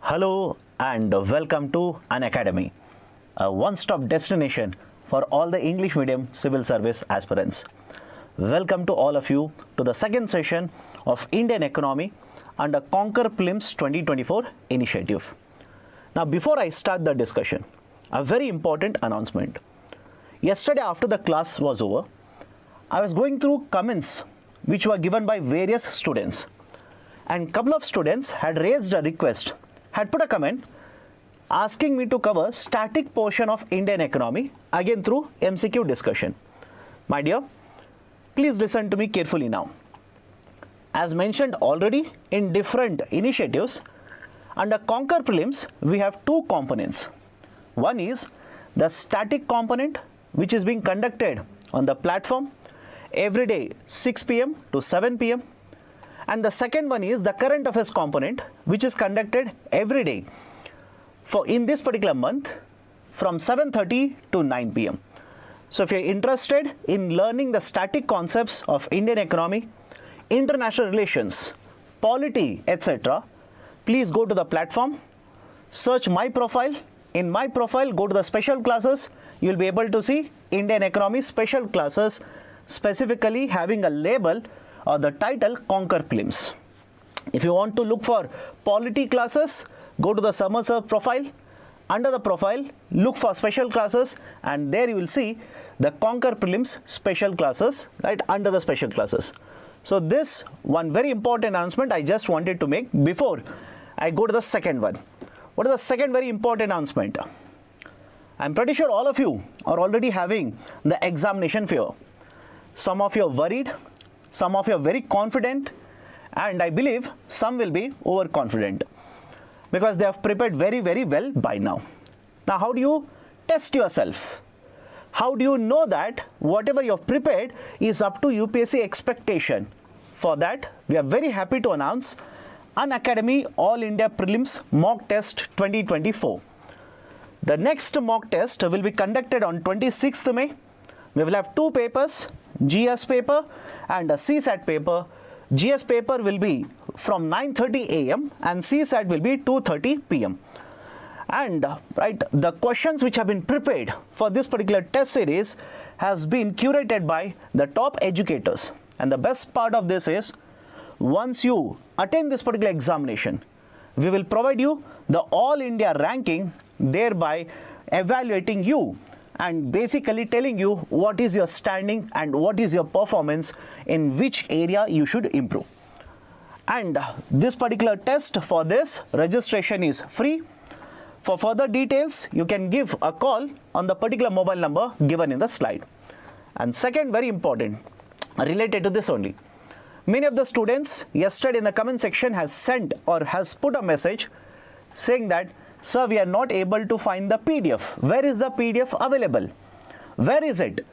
Hello and welcome to Unacademy, a one-stop destination for all the English medium civil service aspirants. Welcome to all of you to the second session of Indian Economy under Conquer Prelims 2024 initiative. Now, before I start the discussion, a very important announcement. Yesterday after the class was over, I was going through comments which were given by various students, and couple of students had raised a request, had put a comment asking me to cover static portion of Indian economy again through MCQ discussion. My dear, please listen to me carefully now. As mentioned already in different initiatives, under Conquer Prelims we have two components. One is the static component, which is being conducted on the platform every day 6 p.m. to 7 p.m. and the second one is the current affairs component, which is conducted every day for in this particular month from 7:30 to 9 p.m. So if you're interested in learning the static concepts of Indian economy, international relations, polity, etc., please go to the platform, search my profile. In my profile, go to the special classes. You'll be able to see Indian economy special classes, specifically having a label or the title Conquer Prelims. If you want to look for polity classes, go to the summer serve profile. Under the profile, look for special classes, and there you will see the Conquer Prelims special classes right under the special classes. So this one very important announcement I just wanted to make before I go to the second one. What is the second very important announcement? I'm pretty sure all of you are already having the examination fear. Some of you are worried, some of you are very confident, and I believe some will be overconfident because they have prepared very well by now. Now, how do you test yourself? How do you know that whatever you have prepared is up to UPSC expectation? For that, we are very happy to announce Unacademy All India Prelims Mock Test 2024. The next mock test will be conducted on 26th May. We will have two papers, GS paper and a CSAT paper. GS paper will be from 9:30 a.m. and CSAT will be 2:30 p.m. And the questions which have been prepared for this particular test series has been curated by the top educators. And the best part of this is, once you attend this particular examination, we will provide you the All India ranking, thereby evaluating you and basically telling you what is your standing and what is your performance, in which area you should improve. And this particular test, for this registration is free. For further details, you can give a call on the particular mobile number given in the slide. And second, very important, related to this only, many of the students yesterday in the comment section has sent or has put a message saying that, sir, we are not able to find the PDF. Where is the PDF available? Where is it?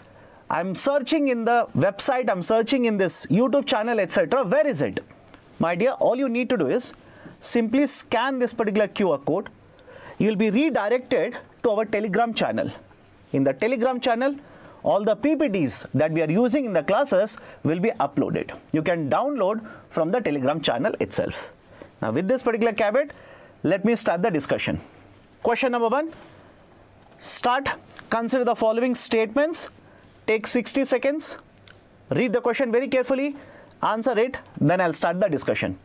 I'm searching in the website, I'm searching in this YouTube channel, etc. Where is it? My dear, all you need to do is simply scan this particular QR code. You'll be redirected to our Telegram channel. In the Telegram channel, all the PPTs that we are using in the classes will be uploaded. You can download from the Telegram channel itself. Now, with this particular caveat, let me start the discussion. Question number 1. Start. Consider the following statements. Take 60 seconds. Read the question very carefully. Answer it. Then I'll start the discussion.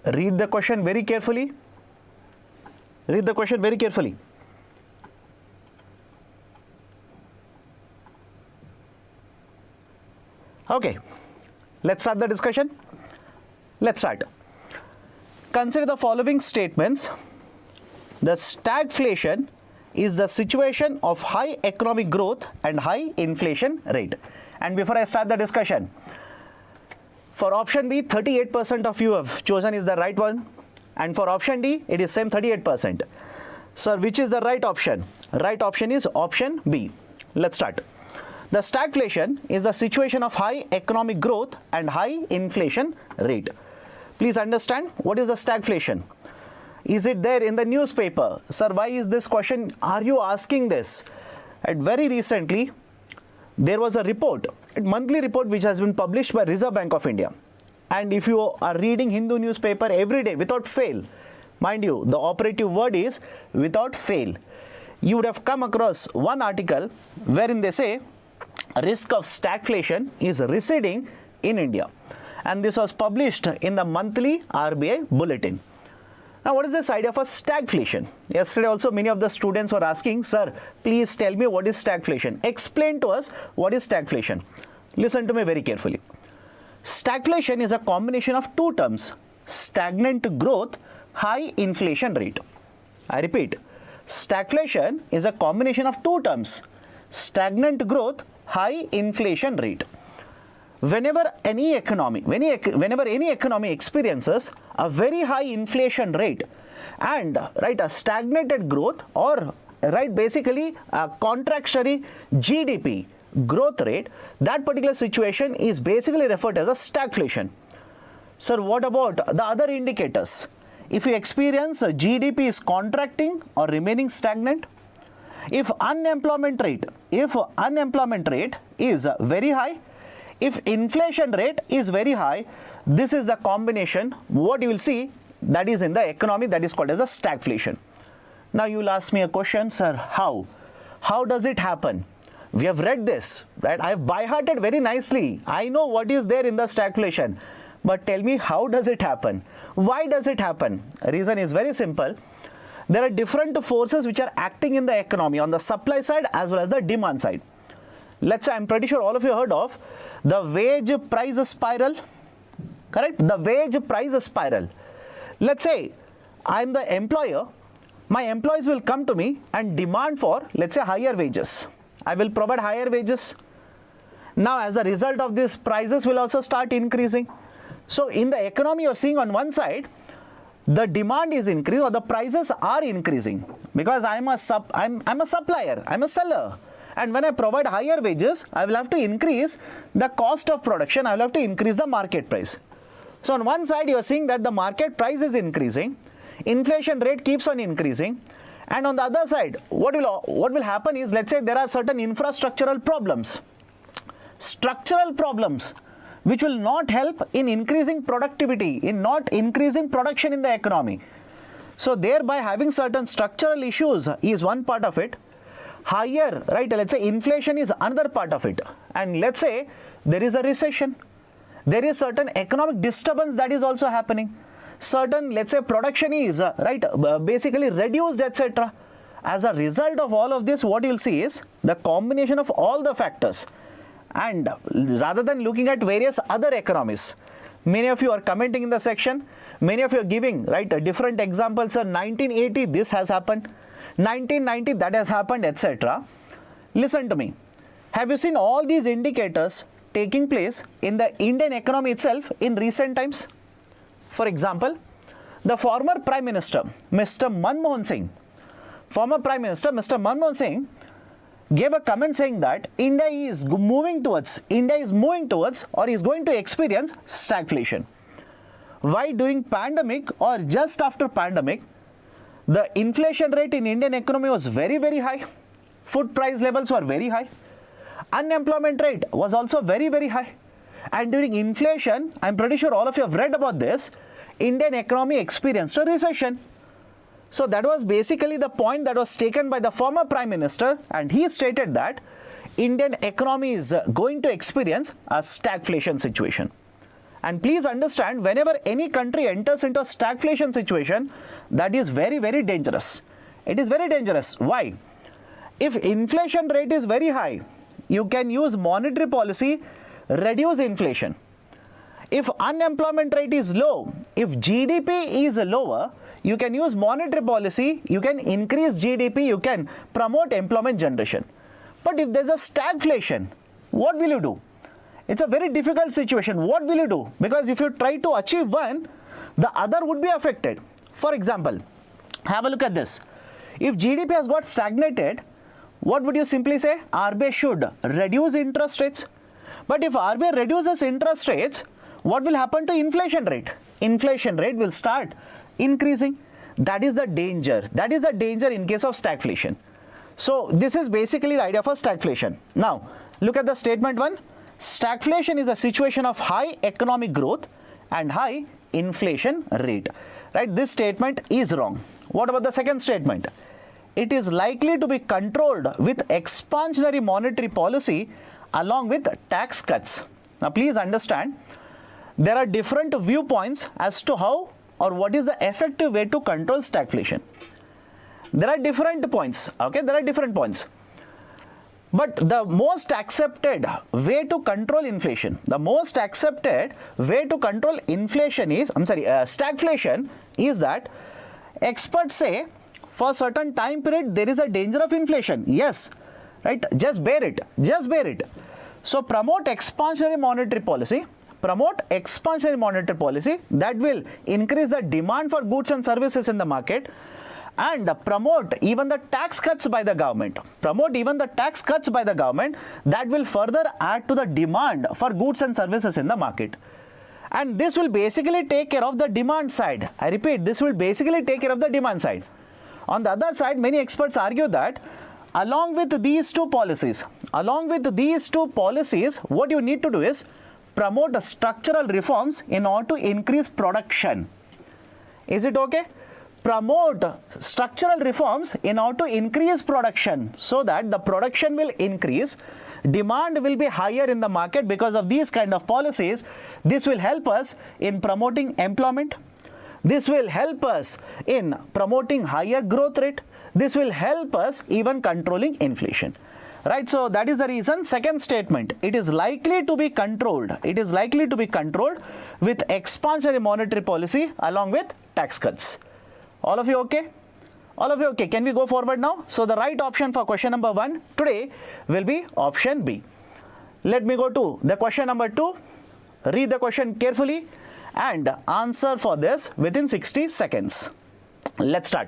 Read the question very carefully. Read the question very carefully. Okay, let's start the discussion. Let's start. Consider the following statements. The stagflation is the situation of high economic growth and high inflation rate. And before I start the discussion, for option B, 38% of you have chosen is the right one. And for option D, it is same 38%. Sir, which is the right option? Right option is option B. Let's start. The stagflation is the situation of high economic growth and high inflation rate. Please understand, what is the stagflation? Is it there in the newspaper? Sir, why is this question? Are you asking this? And very recently, there was a report, a monthly report which has been published by Reserve Bank of India. And if you are reading Hindu newspaper every day without fail, mind you, the operative word is without fail, you would have come across one article wherein they say risk of stagflation is receding in India. And this was published in the monthly RBI bulletin. Now, what is this idea of a stagflation? Yesterday also many of the students were asking, sir, please tell me what is stagflation. Explain to us what is stagflation. Listen to me very carefully. Stagflation is a combination of two terms, stagnant growth, high inflation rate. I repeat, stagflation is a combination of two terms, stagnant growth, high inflation rate. Whenever any economy experiences a very high inflation rate and a stagnated growth or basically a contractionary GDP growth rate, that particular situation is basically referred as a stagflation. Sir, what about the other indicators? If you experience GDP is contracting or remaining stagnant, if unemployment rate is very high, if inflation rate is very high, this is the combination what you will see that is in the economy that is called as a stagflation. Now you will ask me a question, sir, how? How does it happen? We have read this, right? I have by-hearted very nicely. I know what is there in the stagflation. But tell me, how does it happen? Why does it happen? Reason is very simple. There are different forces which are acting in the economy on the supply side as well as the demand side. Let's say, I'm pretty sure all of you heard of the wage price spiral, correct? The wage price spiral. Let's say I'm the employer, my employees will come to me and demand for, let's say, higher wages. I will provide higher wages. Now, as a result of this, prices will also start increasing. So, in the economy, you're seeing on one side, the demand is increasing or the prices are increasing because I'm a supplier, I'm a seller. And when I provide higher wages, I will have to increase the cost of production, I will have to increase the market price. So, on one side, you are seeing that the market price is increasing, inflation rate keeps on increasing. And on the other side, what will happen is, let's say there are certain infrastructural problems, structural problems, which will not help in increasing productivity, in not increasing production in the economy. So, thereby having certain structural issues is one part of it. Higher, let's say inflation is another part of it. And let's say there is a recession. There is certain economic disturbance that is also happening. Certain, let's say, production is basically reduced, etc. As a result of all of this, what you'll see is the combination of all the factors. And rather than looking at various other economies, many of you are commenting in the section, many of you are giving different examples. 1980 this has happened, 1990 that has happened, etc. Listen to me. Have you seen all these indicators taking place in the Indian economy itself in recent times? For example, the former Prime Minister, Mr. Manmohan Singh, gave a comment saying that India is moving towards or is going to experience stagflation. Why? During pandemic or just after pandemic, the inflation rate in Indian economy was very, very high. Food price levels were very high. Unemployment rate was also very, very high. And during inflation, I'm pretty sure all of you have read about this, Indian economy experienced a recession. So that was basically the point that was taken by the former Prime Minister, and he stated that Indian economy is going to experience a stagflation situation. And please understand, whenever any country enters into a stagflation situation, that is very, very dangerous. It is very dangerous. Why? If inflation rate is very high, you can use monetary policy, reduce inflation. If unemployment rate is low, if GDP is lower, you can use monetary policy, you can increase GDP, you can promote employment generation. But if there's a stagflation, what will you do? It's a very difficult situation. What will you do? Because if you try to achieve one, the other would be affected. For example, have a look at this. If GDP has got stagnated, what would you simply say? RBI should reduce interest rates. But if RBI reduces interest rates, what will happen to inflation rate? Inflation rate will start increasing. That is the danger. That is the danger in case of stagflation. So this is basically the idea for stagflation. Now, look at the statement 1. Stagflation is a situation of high economic growth and high inflation rate. Right? This statement is wrong. What about the second statement? It is likely to be controlled with expansionary monetary policy along with tax cuts. Now, please understand, there are different viewpoints as to how or what is the effective way to control stagflation. There are different points. Okay, there are different points. But the most accepted way to control inflation, the most accepted way to control inflation is, stagflation is that experts say for certain time period there is a danger of inflation. Yes, right? Just bear it. Just bear it. So promote expansionary monetary policy. Promote expansionary monetary policy that will increase the demand for goods and services in the market, and promote even the tax cuts by the government. Promote even the tax cuts by the government that will further add to the demand for goods and services in the market. And this will basically take care of the demand side. I repeat, this will basically take care of the demand side. On the other side, many experts argue that along with these two policies, what you need to do is promote structural reforms in order to increase production. Is it okay? Promote structural reforms in order to increase production so that the production will increase, demand will be higher in the market because of these kind of policies. This will help us in promoting employment. This will help us in promoting higher growth rate. This will help us even controlling inflation. Right, so that is the reason. Second statement, it is likely to be controlled. It is likely to be controlled with expansionary monetary policy along with tax cuts. All of you okay? All of you okay? Can we go forward now? So the right option for question number 1 today will be option B. Let me go to the question number 2. Read the question carefully and answer for this within 60 seconds. Let's start.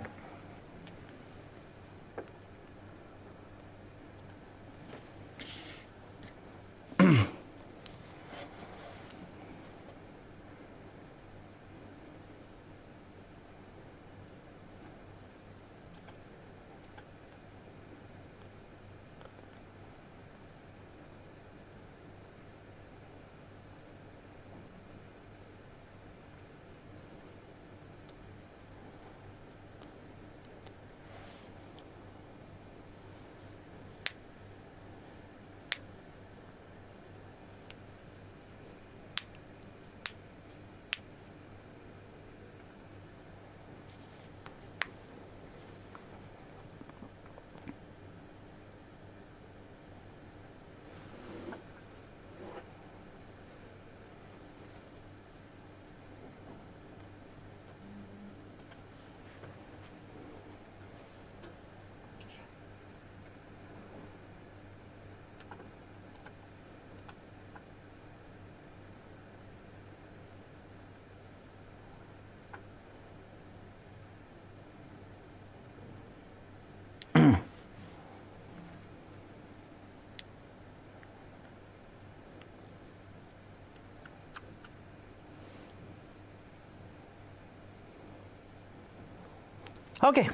Okay,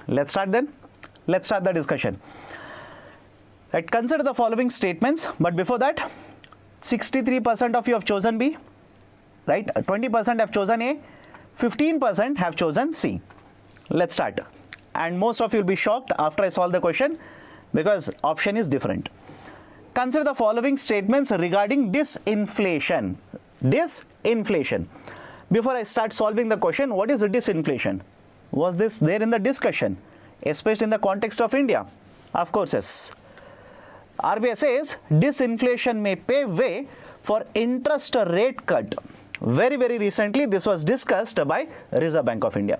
let's start then. Let's start the discussion. Right, consider the following statements, but before that, 63% of you have chosen B, right? 20% have chosen A, 15% have chosen C. Let's start. And most of you will be shocked after I solve the question because option is different. Consider the following statements regarding disinflation. disinflation. Before I start solving the question, what is disinflation? Was this there in the discussion, especially in the context of India? Of course, yes. RBI says disinflation may pave way for interest rate cut. Very, very recently, this was discussed by Reserve Bank of India.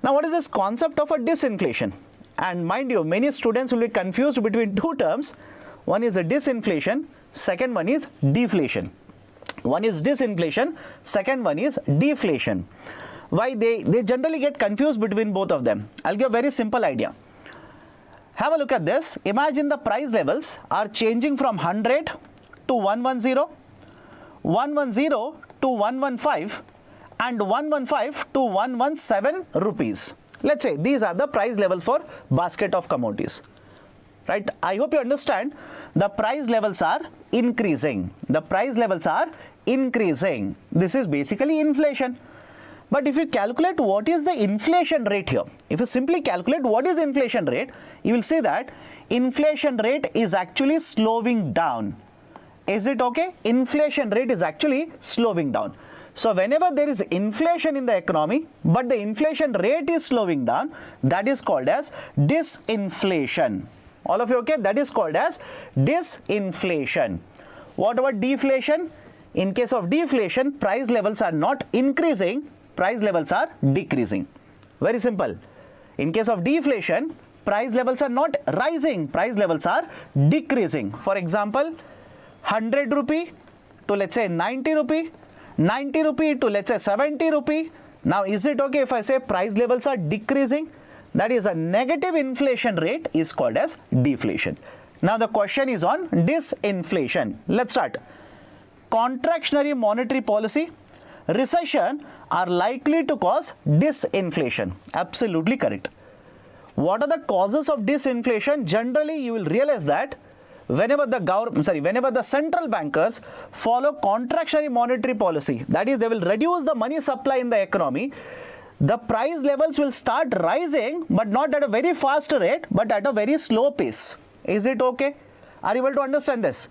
Now, what is this concept of a disinflation? And mind you, many students will be confused between two terms. One is a disinflation, second one is deflation. One is disinflation, second one is deflation. Why they generally get confused between both of them? I'll give a very simple idea. Have a look at this. Imagine the price levels are changing from 100 to 110, 110 to 115, and 115 to 117 rupees. Let's say these are the price levels for basket of commodities. Right? I hope you understand. The price levels are increasing. The price levels are increasing. This is basically inflation. But if you calculate what is the inflation rate here, if you simply calculate what is inflation rate, you will see that inflation rate is actually slowing down. Is it okay? Inflation rate is actually slowing down. So whenever there is inflation in the economy, but the inflation rate is slowing down, that is called as disinflation. All of you okay? That is called as disinflation. What about deflation? In case of deflation, price levels are not increasing, price levels are decreasing. Very simple. In case of deflation, price levels are not rising, price levels are decreasing. For example, 100 rupee to let's say 90 rupee, 90 rupee to let's say 70 rupee. Now is it okay if I say price levels are decreasing? That is a negative inflation rate is called as deflation. Now the question is on disinflation. Let's start. Contractionary monetary policy, recession are likely to cause disinflation. Absolutely correct. What are the causes of disinflation? Generally, you will realize that whenever the central bankers follow contractionary monetary policy, that is, they will reduce the money supply in the economy, the price levels will start rising, but not at a very fast rate, but at a very slow pace. Is it okay? Are you able to understand this?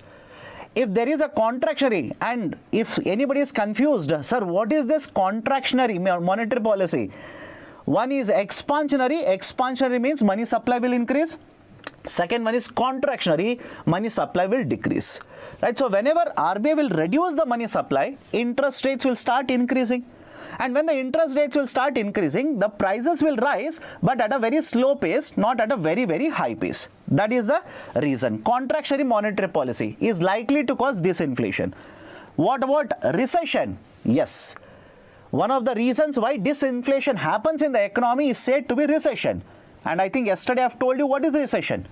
If there is a contractionary, and if anybody is confused, sir, what is this contractionary monetary policy? One is expansionary. Expansionary means money supply will increase. Second one is contractionary, money supply will decrease. Right? So whenever RBI will reduce the money supply, interest rates will start increasing. And when the interest rates will start increasing, the prices will rise, but at a very slow pace, not at a very, very high pace. That is the reason. Contractionary monetary policy is likely to cause disinflation. What about recession? Yes. One of the reasons why disinflation happens in the economy is said to be recession. And I think yesterday I've told you what is recession.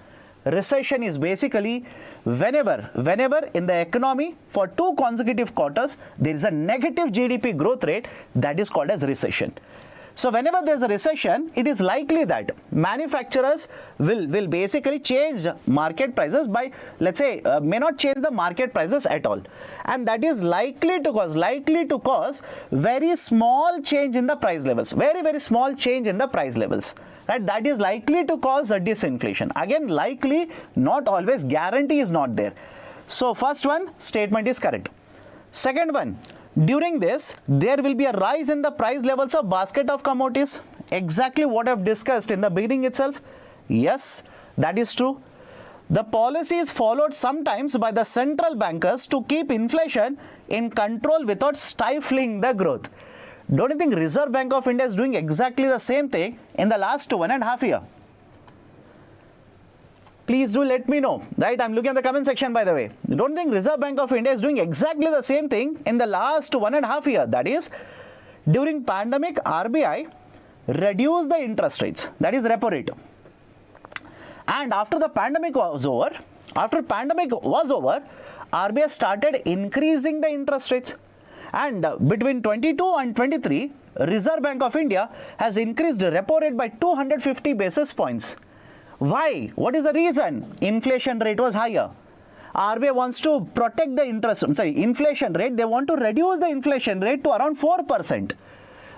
Recession is basically whenever in the economy for 2 consecutive quarters there is a negative GDP growth rate, that is called as recession. So whenever there is a recession, it is likely that manufacturers will basically change market prices by, let's say, may not change the market prices at all. And that is likely to cause very small change in the price levels, very, very small change in the price levels. Right? That is likely to cause a disinflation. Again, likely, not always, guarantee is not there. So first one, statement is correct. Second one, during this, there will be a rise in the price levels of basket of commodities. Exactly what I've discussed in the beginning itself. Yes, that is true. The policy is followed sometimes by the central bankers to keep inflation in control without stifling the growth. Don't you think Reserve Bank of India is doing exactly the same thing in the last 1.5 years? Please do let me know. Right? I'm looking at the comment section, by the way. Don't you think Reserve Bank of India is doing exactly the same thing in the last 1.5 years? That is, during pandemic, RBI reduced the interest rates. That is repo rate. And after the pandemic was over, RBI started increasing the interest rates. And between 22 and 23, Reserve Bank of India has increased repo rate by 250 basis points. Why? What is the reason? Inflation rate was higher. RBI wants to protect the inflation rate. They want to reduce the inflation rate to around 4%.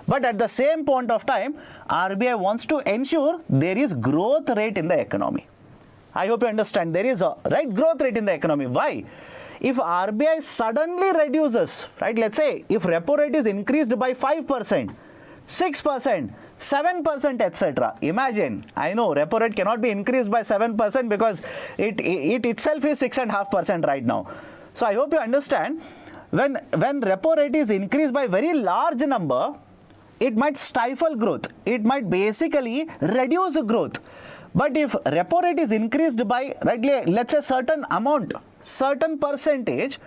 But at the same point of time, RBI wants to ensure there is growth rate in the economy. I hope you understand. There is a growth rate in the economy. Why? if RBI suddenly reduces, right, let's say if repo rate is increased by 5%, 6%, 7%, etc. Imagine, I know repo rate cannot be increased by 7% because it itself is 6.5% right now. So I hope you understand, when repo rate is increased by very large number, it might stifle growth. It might basically reduce growth. But if repo rate is increased by, right, let's say certain amount, certain percentage,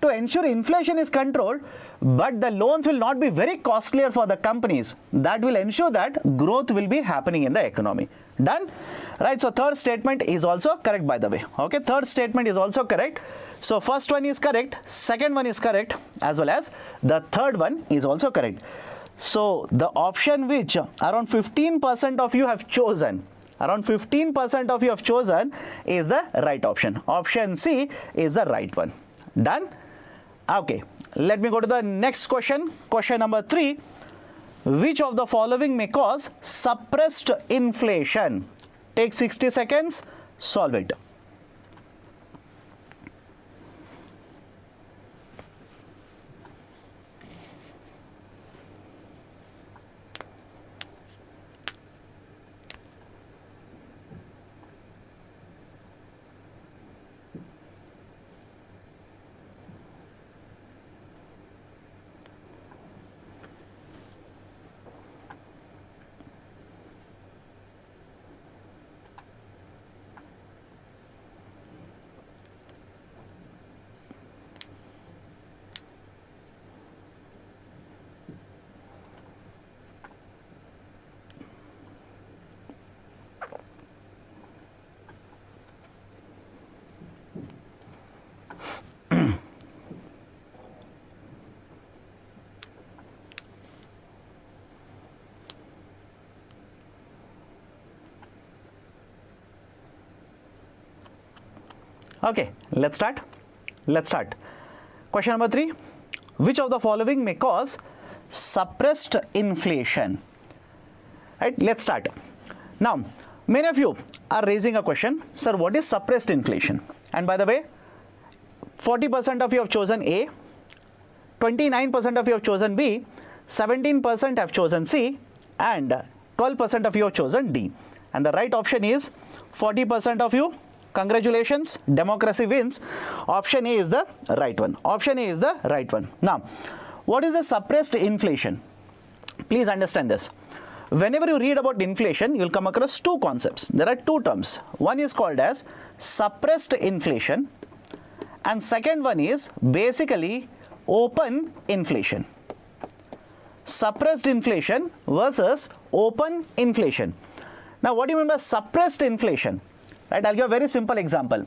to ensure inflation is controlled, but the loans will not be very costlier for the companies, that will ensure that growth will be happening in the economy. Done? Right, so third statement is also correct, by the way. Okay, third statement is also correct. So first one is correct, second one is correct, as well as the third one is also correct. So the option which around 15% of you have chosen, around 15% of you have chosen is the right option. Option C is the right one. Done? Okay, let me go to the next question. Question number 3. Which of the following may cause suppressed inflation? Take 60 seconds, solve it. Okay, let's start. Question number 3. Which of the following may cause suppressed inflation? Right, let's start. Now, many of you are raising a question, sir, what is suppressed inflation? And by the way, 40% of you have chosen A, 29% of you have chosen B, 17% have chosen C, and 12% of you have chosen D. And the right option is 40% of you. Congratulations, democracy wins. Option A is the right one. Option A is the right one. Now, what is the suppressed inflation? Please understand this. Whenever you read about inflation, you will come across two concepts. There are two terms. One is called as suppressed inflation, and second one is basically open inflation. Suppressed inflation versus open inflation. Now, what do you mean by suppressed inflation? Right, I'll give a very simple example.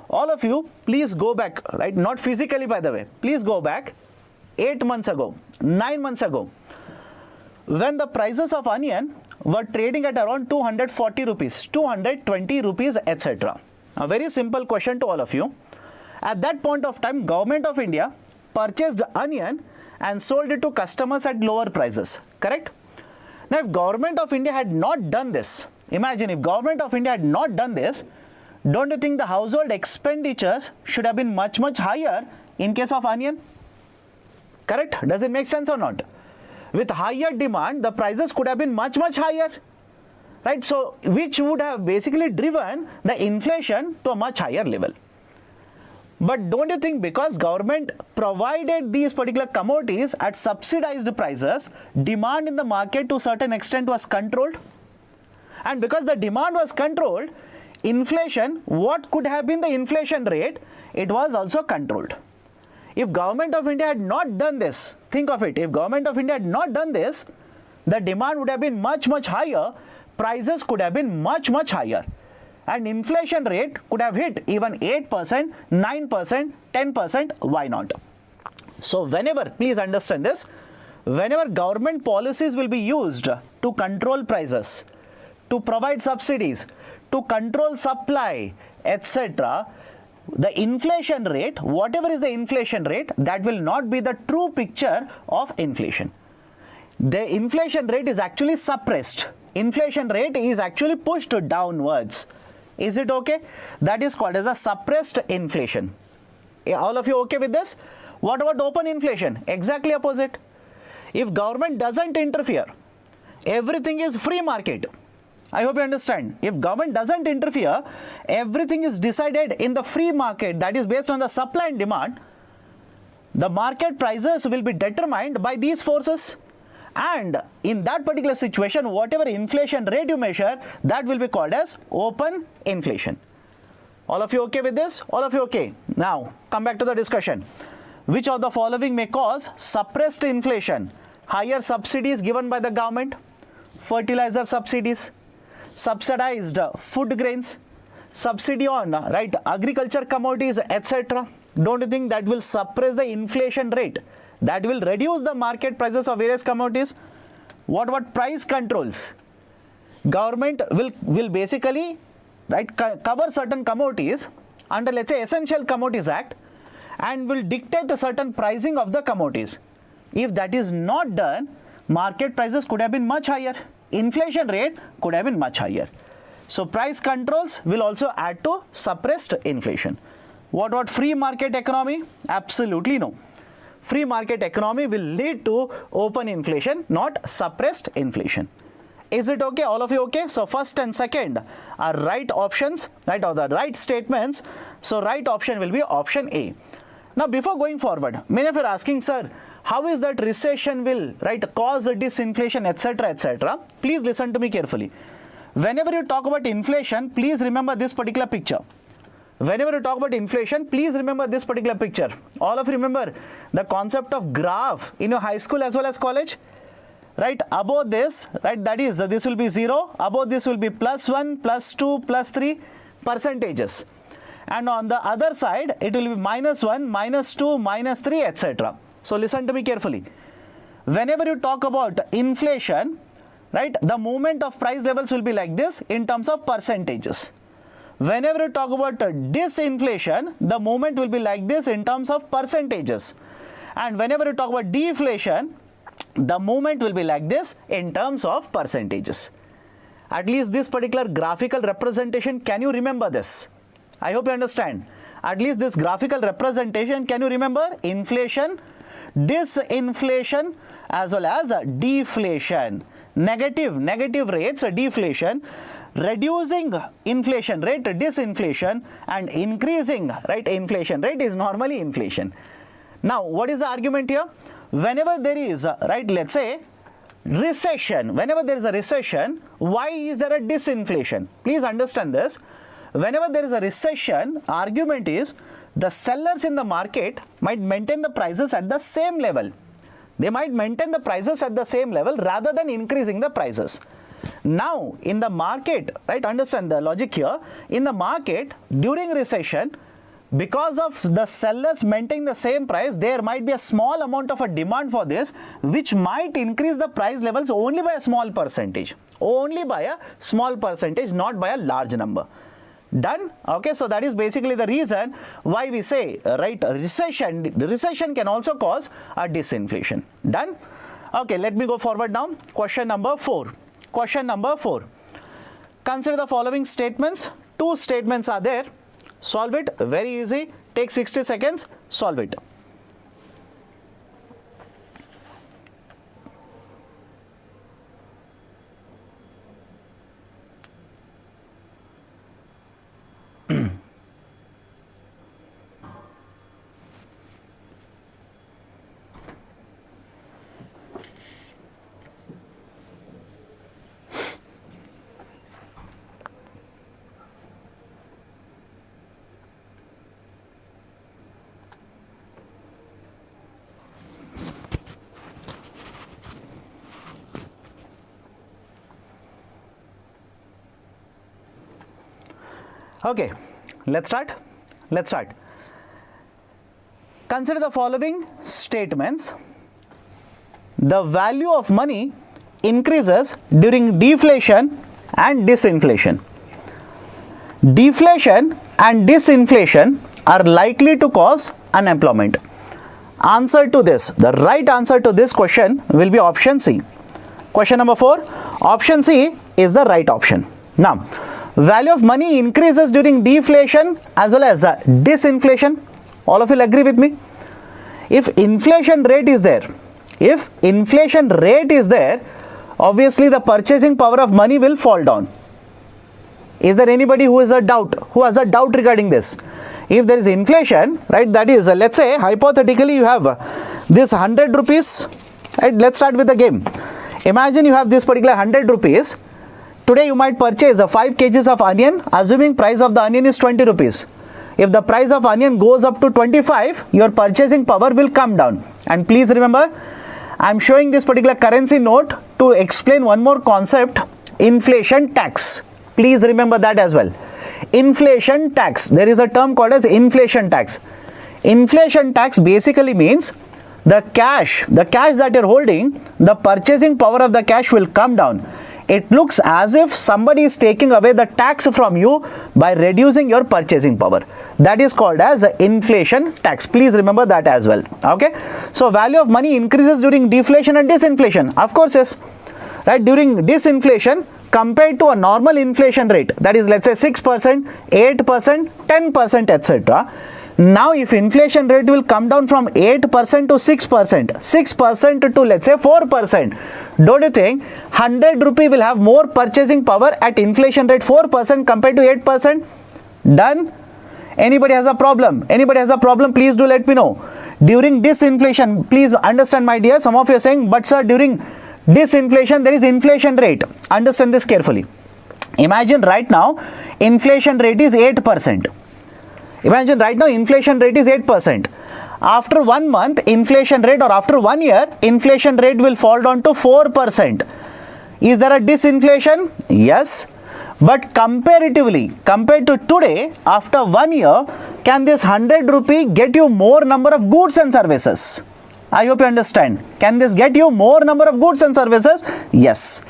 All of you, please go back, right, not physically by the way, please go back 8 months ago, 9 months ago, when the prices of onion were trading at around 240 rupees, 220 rupees, etc. A very simple question to all of you. At that point of time, Government of India purchased onion and sold it to customers at lower prices, correct? Now, if Government of India had not done this, imagine if Government of India had not done this, don't you think the household expenditures should have been much higher in case of onion? Correct? Does it make sense or not? With higher demand, the prices could have been much higher, right? So, which would have basically driven the inflation to a much higher level. But don't you think because government provided these particular commodities at subsidized prices, demand in the market to a certain extent was controlled? And because the demand was controlled, inflation, what could have been the inflation rate, it was also controlled. If Government of India had not done this, think of it, if Government of India had not done this, the demand would have been much higher, prices could have been much higher. And inflation rate could have hit even 8%, 9%, 10%, why not? So whenever, please understand this, whenever government policies will be used to control prices, to provide subsidies, to control supply, etc., the inflation rate, whatever is the inflation rate, that will not be the true picture of inflation. The inflation rate is actually suppressed. Inflation rate is actually pushed downwards. Is it okay? That is called as a suppressed inflation. All of you okay with this? What about open inflation? Exactly opposite. If government doesn't interfere, everything is free market. I hope you understand. If government doesn't interfere, everything is decided in the free market, that is based on the supply and demand. The market prices will be determined by these forces. And in that particular situation, whatever inflation rate you measure, that will be called as open inflation. All of you okay with this? All of you okay? Now, come back to the discussion. Which of the following may cause suppressed inflation? Higher subsidies given by the government, fertilizer subsidies, subsidized food grains, subsidy on agriculture commodities, etc. Don't you think that will suppress the inflation rate? That will reduce the market prices of various commodities. What about price controls? Government will basically cover certain commodities under, let's say, Essential Commodities Act, and will dictate a certain pricing of the commodities. If that is not done, market prices could have been much higher. Inflation rate could have been much higher. So price controls will also add to suppressed inflation. What about free market economy? Absolutely no. Free market economy will lead to open inflation, not suppressed inflation. Is it okay? All of you okay? So first and second are right options, or the right statements. So right option will be option A. Now before going forward, many of you are asking, sir, how is that recession will cause a disinflation, etc., etc. Please listen to me carefully. Whenever you talk about inflation, please remember this particular picture. Whenever you talk about inflation, please remember this particular picture. All of you remember the concept of graph in your high school as well as college? Above this, that is, this will be 0. Above this will be +1, +2, +3 percentages. And on the other side, it will be -1, -2, -3, etc. So listen to me carefully. Whenever you talk about inflation, the movement of price levels will be like this in terms of percentages. Whenever you talk about disinflation, the movement will be like this in terms of percentages. And whenever you talk about deflation, the movement will be like this in terms of percentages. At least this particular graphical representation, can you remember this? I hope you understand. At least this graphical representation, can you remember? Inflation, disinflation, as well as deflation. Negative rates, deflation. Reducing inflation rate, disinflation, and increasing inflation rate is normally inflation. Now, what is the argument here? Whenever there is let's say recession, whenever there is a recession, why is there a disinflation? Please understand this. Whenever there is a recession, argument is the sellers in the market might maintain the prices at the same level. They might maintain the prices at the same level rather than increasing the prices. Now, in the market, understand the logic here. In the market, during recession, because of the sellers maintaining the same price, there might be a small amount of a demand for this, which might increase the price levels only by a small percentage. Only by a small percentage, not by a large number. Done? Okay, so that is basically the reason why we say, recession can also cause a disinflation. Done? Okay, let me go forward now. Question number 4. Question number 4. Consider the following statements. 2 statements are there. Solve it. Very easy. Take 60 seconds. Solve it. Okay, let's start. Consider the following statements. The value of money increases during deflation and disinflation. Deflation and disinflation are likely to cause unemployment. Answer to this, the right answer to this question will be option C. Question number 4, option C is the right option. Now, value of money increases during deflation as well as disinflation. All of you will agree with me? If inflation rate is there, obviously the purchasing power of money will fall down. Is there anybody who has a doubt regarding this? If there is inflation, right, that is, let's say hypothetically you have this 100 rupees, right? Let's start with the game. Imagine you have this particular 100 rupees. Today you might purchase 5 kgs of onion, assuming price of the onion is 20 rupees. If the price of onion goes up to 25, your purchasing power will come down. And please remember, I am showing this particular currency note to explain one more concept, inflation tax. Please remember that as well. Inflation tax. There is a term called as inflation tax. Inflation tax basically means the cash that you're holding, the purchasing power of the cash will come down. It looks as if somebody is taking away the tax from you by reducing your purchasing power. That is called as inflation tax. Please remember that as well. Okay. So value of money increases during deflation and disinflation. Of course, yes. Right. During disinflation, compared to a normal inflation rate, that is, let's say 6%, 8%, 10%, etc. Now, if inflation rate will come down from 8% to 6%, 6% to let's say 4%, don't you think 100 rupee will have more purchasing power at inflation rate 4% compared to 8%? Done? Anybody has a problem? Please do let me know. During disinflation, please understand, my dear, some of you are saying, but sir, during disinflation there is inflation rate. Understand this carefully. Imagine right now inflation rate is 8%. Imagine right now inflation rate is 8%. After 1 month inflation rate, or after 1 year, inflation rate will fall down to 4%. Is there a disinflation? Yes. But comparatively, compared to today, after 1 year, can this 100 rupee get you more number of goods and services? I hope you understand. Can this get you more number of goods and services? Yes.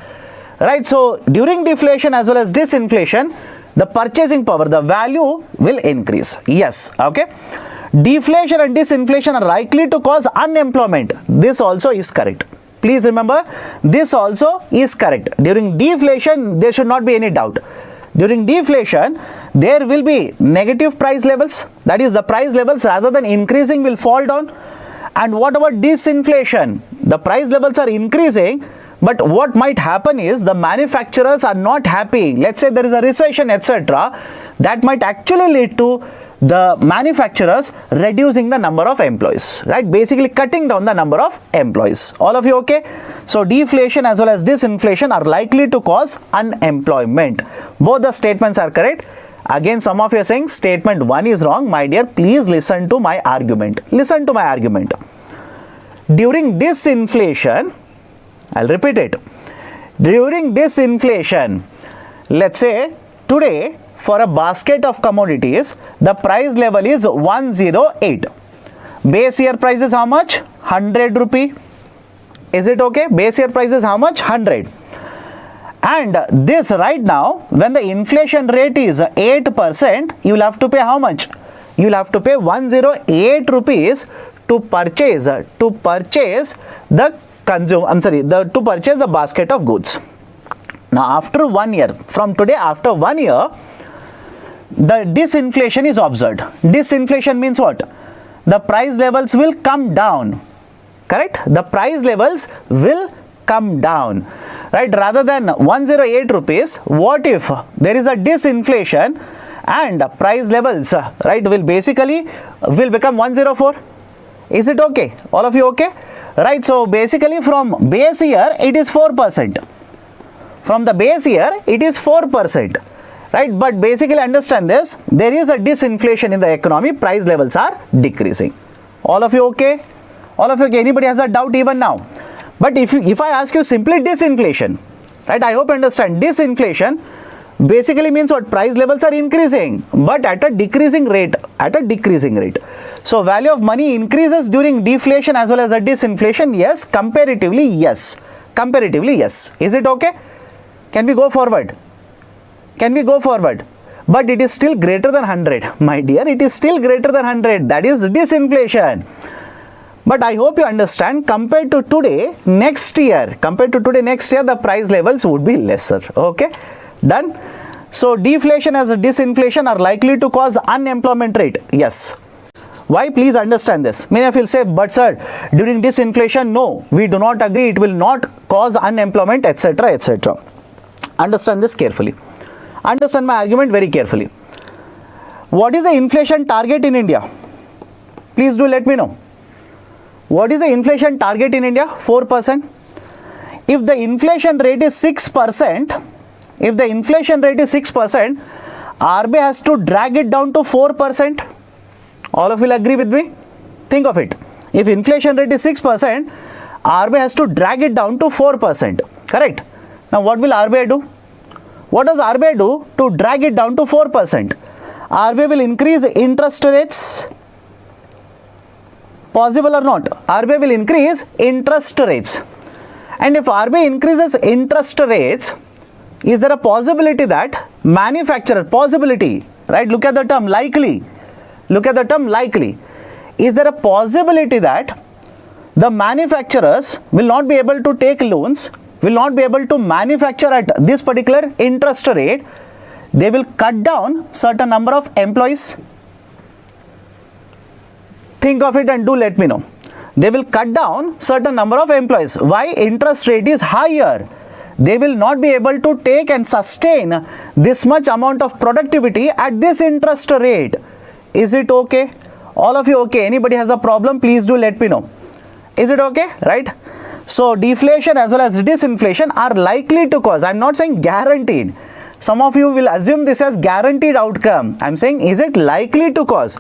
Right. So during deflation as well as disinflation, the purchasing power, the value will increase. Yes. Okay. Deflation and disinflation are likely to cause unemployment. This also is correct. Please remember, this also is correct. During deflation, there should not be any doubt. During deflation, there will be negative price levels. That is, the price levels rather than increasing will fall down. And what about disinflation? The price levels are increasing, but what might happen is the manufacturers are not happy. Let's say there is a recession, etc. That might actually lead to the manufacturers reducing the number of employees, right? Basically cutting down the number of employees. All of you okay? So deflation as well as disinflation are likely to cause unemployment. Both the statements are correct. Again, some of you are saying statement 1 is wrong. My dear, please listen to my argument. Listen to my argument. During disinflation, I'll repeat it. During disinflation, let's say today for a basket of commodities, the price level is 108. Base year price is how much? 100 rupee. Is it okay? Base year price is how much? 100. And this right now, when the inflation rate is 8%, you will have to pay how much? You will have to pay 108 rupees to purchase the to purchase the basket of goods. Now, after 1 year, from today, after 1 year, the disinflation is observed. Disinflation means what? The price levels will come down. Correct? The price levels will come down. Right? Rather than 108 rupees, what if there is a disinflation and price levels, right, will become 104? Is it okay? All of you okay? Right? So basically from base year, it is 4%. From the base year, it is 4%. Right? But basically understand this, there is a disinflation in the economy, price levels are decreasing. All of you okay? All of you okay? Anybody has a doubt even now? But if I ask you simply disinflation, right, I hope you understand, disinflation basically means what? Price levels are increasing, but at a decreasing rate, So value of money increases during deflation as well as a disinflation, yes. Comparatively, yes. Is it okay? Can we go forward? But it is still greater than 100, my dear, it is still greater than 100, that is disinflation. But I hope you understand, compared to today, next year, the price levels would be lesser. Okay, done. So deflation as a disinflation are likely to cause unemployment rate. Yes. Why? Please understand this. Many of you will say, but sir, during disinflation, no, we do not agree, it will not cause unemployment, etc., etc. Understand this carefully. Understand my argument very carefully. What is the inflation target in India? Please do let me know. What is the inflation target in India? 4%. If the inflation rate is 6%, if the inflation rate is 6%, RBI has to drag it down to 4%. All of you will agree with me? Think of it. If inflation rate is 6%, RBI has to drag it down to 4%. Correct? Now what will RBI do? What does RBI do to drag it down to 4%? RBI will increase interest rates. Possible or not? RBI will increase interest rates. And if RBI increases interest rates, is there a possibility that manufacturer, possibility, right? Look at the term likely. Look at the term likely. Is there a possibility that the manufacturers will not be able to take loans, will not be able to manufacture at this particular interest rate? They will cut down certain number of employees. Think of it and do let me know. They will cut down certain number of employees. Why? Interest rate is higher. They will not be able to take and sustain this much amount of productivity at this interest rate. Is it okay? All of you okay? Anybody has a problem? Please do let me know. Is it okay? Right? So deflation as well as disinflation are likely to cause, I'm not saying guaranteed. Some of you will assume this as guaranteed outcome. I'm saying, is it likely to cause?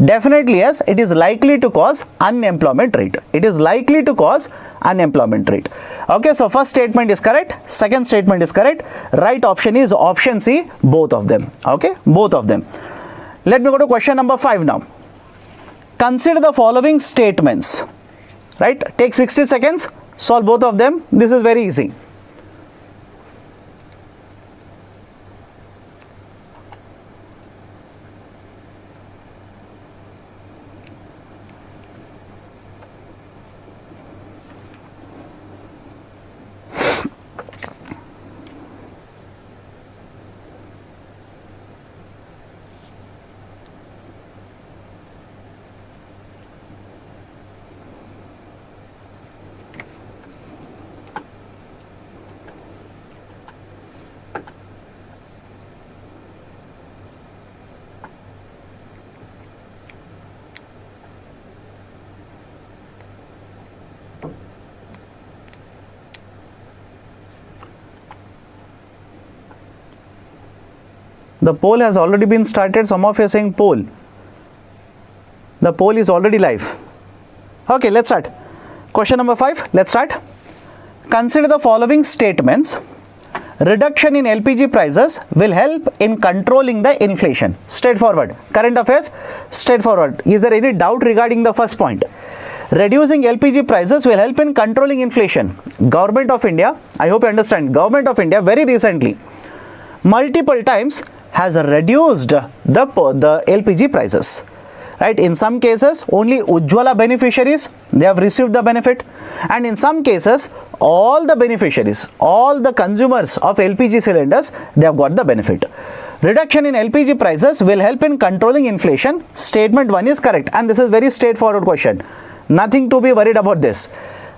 Definitely yes, it is likely to cause unemployment rate. It is likely to cause unemployment rate. Okay, so first statement is correct, second statement is correct. Right option is option C, both of them. Okay, both of them. Let me go to question number 5 now. Consider the following statements. Right, take 60 seconds, solve both of them. This is very easy. The poll has already been started. Some of you are saying poll. The poll is already live. Okay, let's start. Question number 5. Let's start. Consider the following statements. Reduction in LPG prices will help in controlling the inflation. Straightforward. Current affairs, straightforward. Is there any doubt regarding the first point? Reducing LPG prices will help in controlling inflation. Government of India, I hope you understand, Government of India very recently, multiple times has reduced the LPG prices. Right? In some cases, only Ujjwala beneficiaries, they have received the benefit. And in some cases, all the beneficiaries, all the consumers of LPG cylinders, they have got the benefit. Reduction in LPG prices will help in controlling inflation. Statement 1 is correct. And this is very straightforward question. Nothing to be worried about this.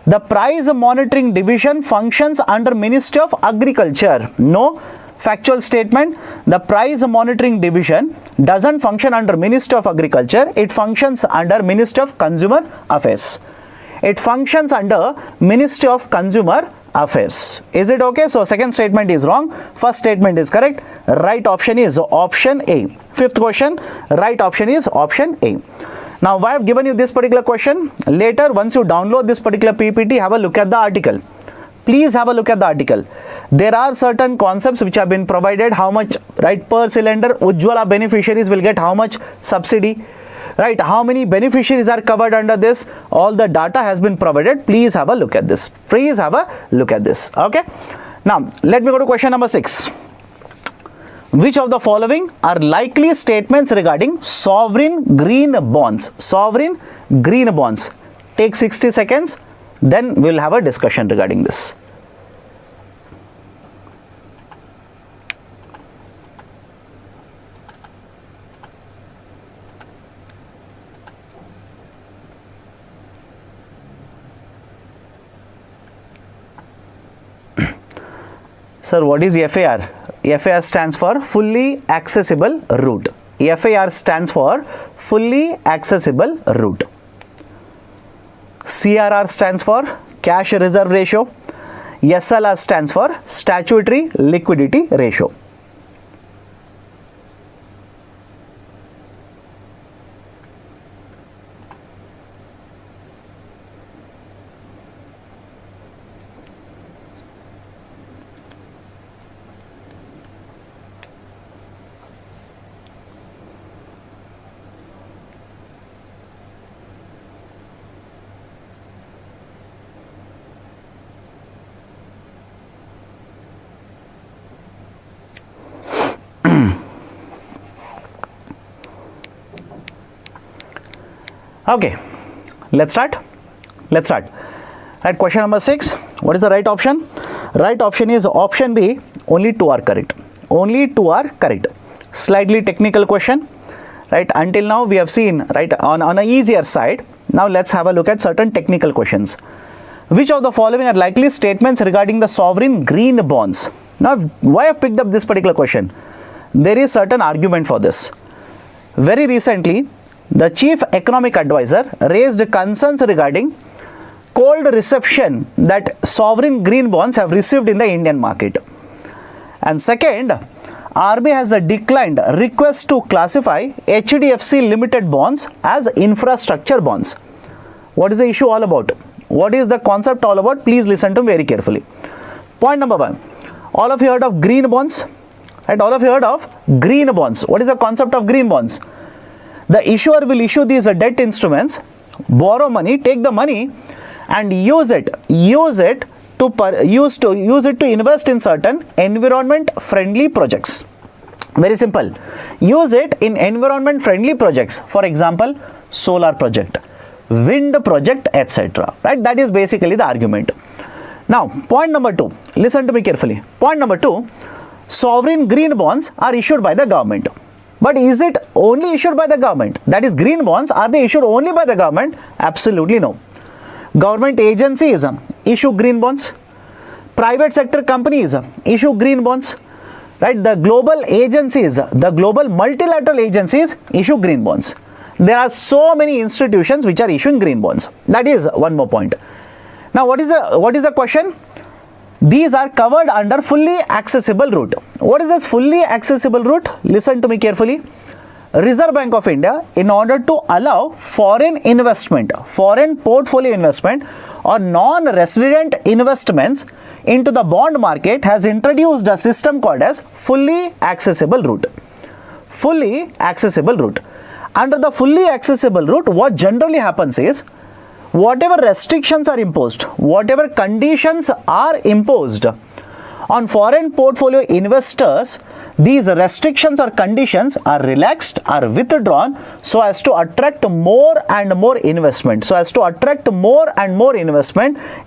The price monitoring division functions under Ministry of Agriculture. No. Factual statement, the price monitoring division doesn't function under Ministry of Agriculture, it functions under Ministry of Consumer Affairs. It functions under Ministry of Consumer Affairs. Is it okay? So second statement is wrong, first statement is correct. Right option is option A. Fifth question, right option is option A. Now why I have given you this particular question? Later, once you download this particular PPT, have a look at the article. Please have a look at the article. There are certain concepts which have been provided, how much, right, per cylinder Ujjwala beneficiaries will get how much subsidy, right, how many beneficiaries are covered under this, all the data has been provided. Please have a look at this. Please have a look at this. Okay. Now, let me go to question number 6. Which of the following are likely statements regarding sovereign green bonds? Sovereign green bonds. Take 60 seconds. Then we will have a discussion regarding this. Sir, what is FAR? FAR stands for fully accessible route. FAR stands for fully accessible route. CRR stands for cash reserve ratio. SLR stands for statutory liquidity ratio. Okay, let's start. Right, question number 6. What is the right option? Right option is option B. Only two are correct. Only two are correct. Slightly technical question. Right, until now we have seen, right, on a easier side. Now let's have a look at certain technical questions. Which of the following are likely statements regarding the sovereign green bonds? Now, why I've picked up this particular question? There is certain argument for this. Very recently, the chief economic advisor raised concerns regarding cold reception that sovereign green bonds have received in the Indian market. And second, RBI has declined request to classify HDFC limited bonds as infrastructure bonds. What is the issue all about? What is the concept all about? Please listen to me very carefully. Point number 1. All of you heard of green bonds? Right? All of you heard of green bonds. What is the concept of green bonds? The issuer will issue these debt instruments, borrow money, take the money and use it to invest in certain environment friendly projects. Very simple. Use it in environment friendly projects. For example, solar project, wind project, etc. Right? That is basically the argument. Now, point number 2. Listen to me carefully. Point number 2. Sovereign green bonds are issued by the government. But is it only issued by the government? That is, green bonds, are they issued only by the government? Absolutely no. Government agencies issue green bonds. Private sector companies issue green bonds. Right? The global agencies, the global multilateral agencies issue green bonds. There are so many institutions which are issuing green bonds. That is one more point. Now, what is the question? These are covered under fully accessible route. What is this fully accessible route? Listen to me carefully. Reserve Bank of India, in order to allow foreign investment, foreign portfolio investment or non-resident investments into the bond market, has introduced a system called as fully accessible route. Fully accessible route. Under the fully accessible route, what generally happens is, whatever restrictions are imposed, whatever conditions are imposed on foreign portfolio investors, these restrictions or conditions are relaxed, are withdrawn so as to attract more and more investment,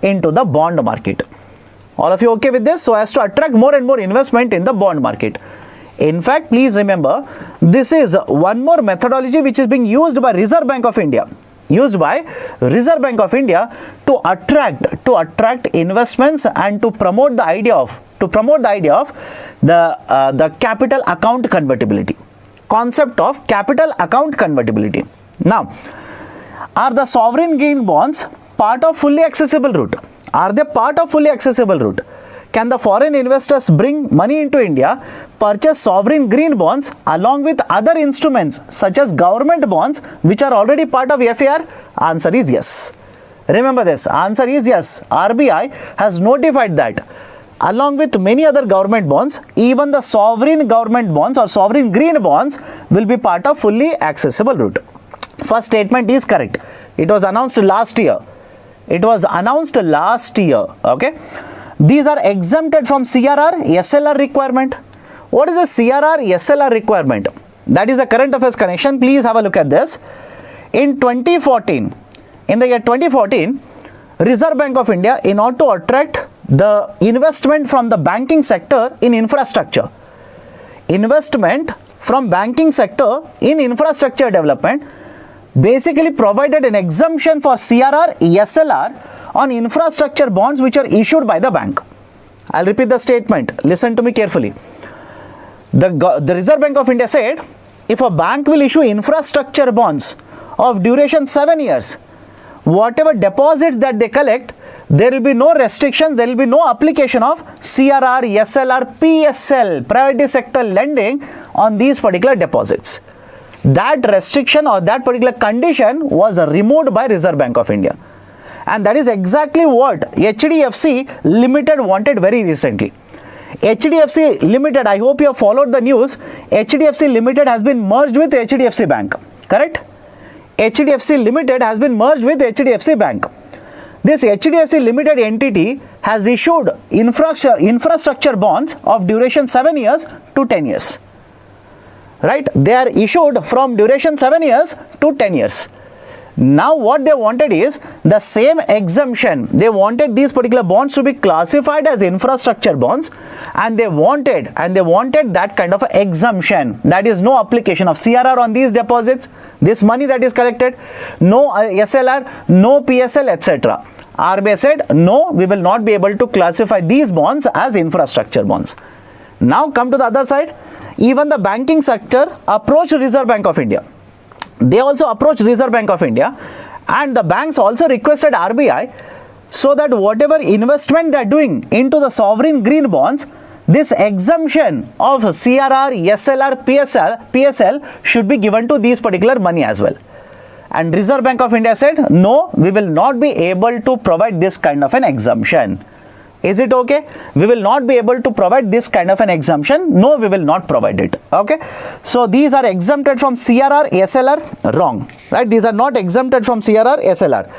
into the bond market. All of you okay with this? So as to attract more and more investment in the bond market. In fact, please remember, this is one more methodology which is being used by Reserve Bank of India. To attract investments and to promote the idea of the capital account convertibility, concept of capital account convertibility. Now, are the sovereign green bonds part of fully accessible route? Are they part of fully accessible route? Can the foreign investors bring money into India, purchase sovereign green bonds along with other instruments such as government bonds which are already part of FAR? Answer is yes. Remember this, answer is yes. RBI has notified that along with many other government bonds, even the sovereign government bonds or sovereign green bonds will be part of fully accessible route. First statement is correct. It was announced last year. Okay. These are exempted from CRR SLR requirement. What is the CRR SLR requirement? That is a current affairs connection. Please have a look at this. In the year 2014, Reserve Bank of India, in order to attract the investment from the banking sector in infrastructure, investment from banking sector in infrastructure development, basically provided an exemption for CRR SLR on infrastructure bonds which are issued by the bank. I'll repeat the statement. Listen to me carefully. The Reserve Bank of India said, if a bank will issue infrastructure bonds of duration 7 years, whatever deposits that they collect, there will be no restrictions, there will be no application of CRR, SLR, PSL, priority sector lending on these particular deposits. That restriction or that particular condition was removed by Reserve Bank of India. And that is exactly what HDFC Limited wanted very recently. HDFC Limited, I hope you have followed the news, HDFC Limited has been merged with HDFC Bank, correct? HDFC Limited has been merged with HDFC Bank. This HDFC Limited entity has issued infrastructure bonds of duration 7 years to 10 years. Right? They are issued from duration 7 years to 10 years. Now what they wanted is the same exemption. They wanted these particular bonds to be classified as infrastructure bonds, and they wanted that kind of exemption. That is, no application of CRR on these deposits, this money that is collected, no SLR, no PSL, etc. RBI said, no, we will not be able to classify these bonds as infrastructure bonds. Now come to the other side. Even the banking sector approached Reserve Bank of India. They also approached Reserve Bank of India, and the banks also requested RBI so that whatever investment they are doing into the sovereign green bonds, this exemption of CRR, SLR, PSL should be given to these particular money as well. And Reserve Bank of India said, no, we will not be able to provide this kind of an exemption. Is it okay? We will not be able to provide this kind of an exemption. No, we will not provide it. Okay. So these are exempted from CRR, SLR. Wrong. Right? These are not exempted from CRR, SLR.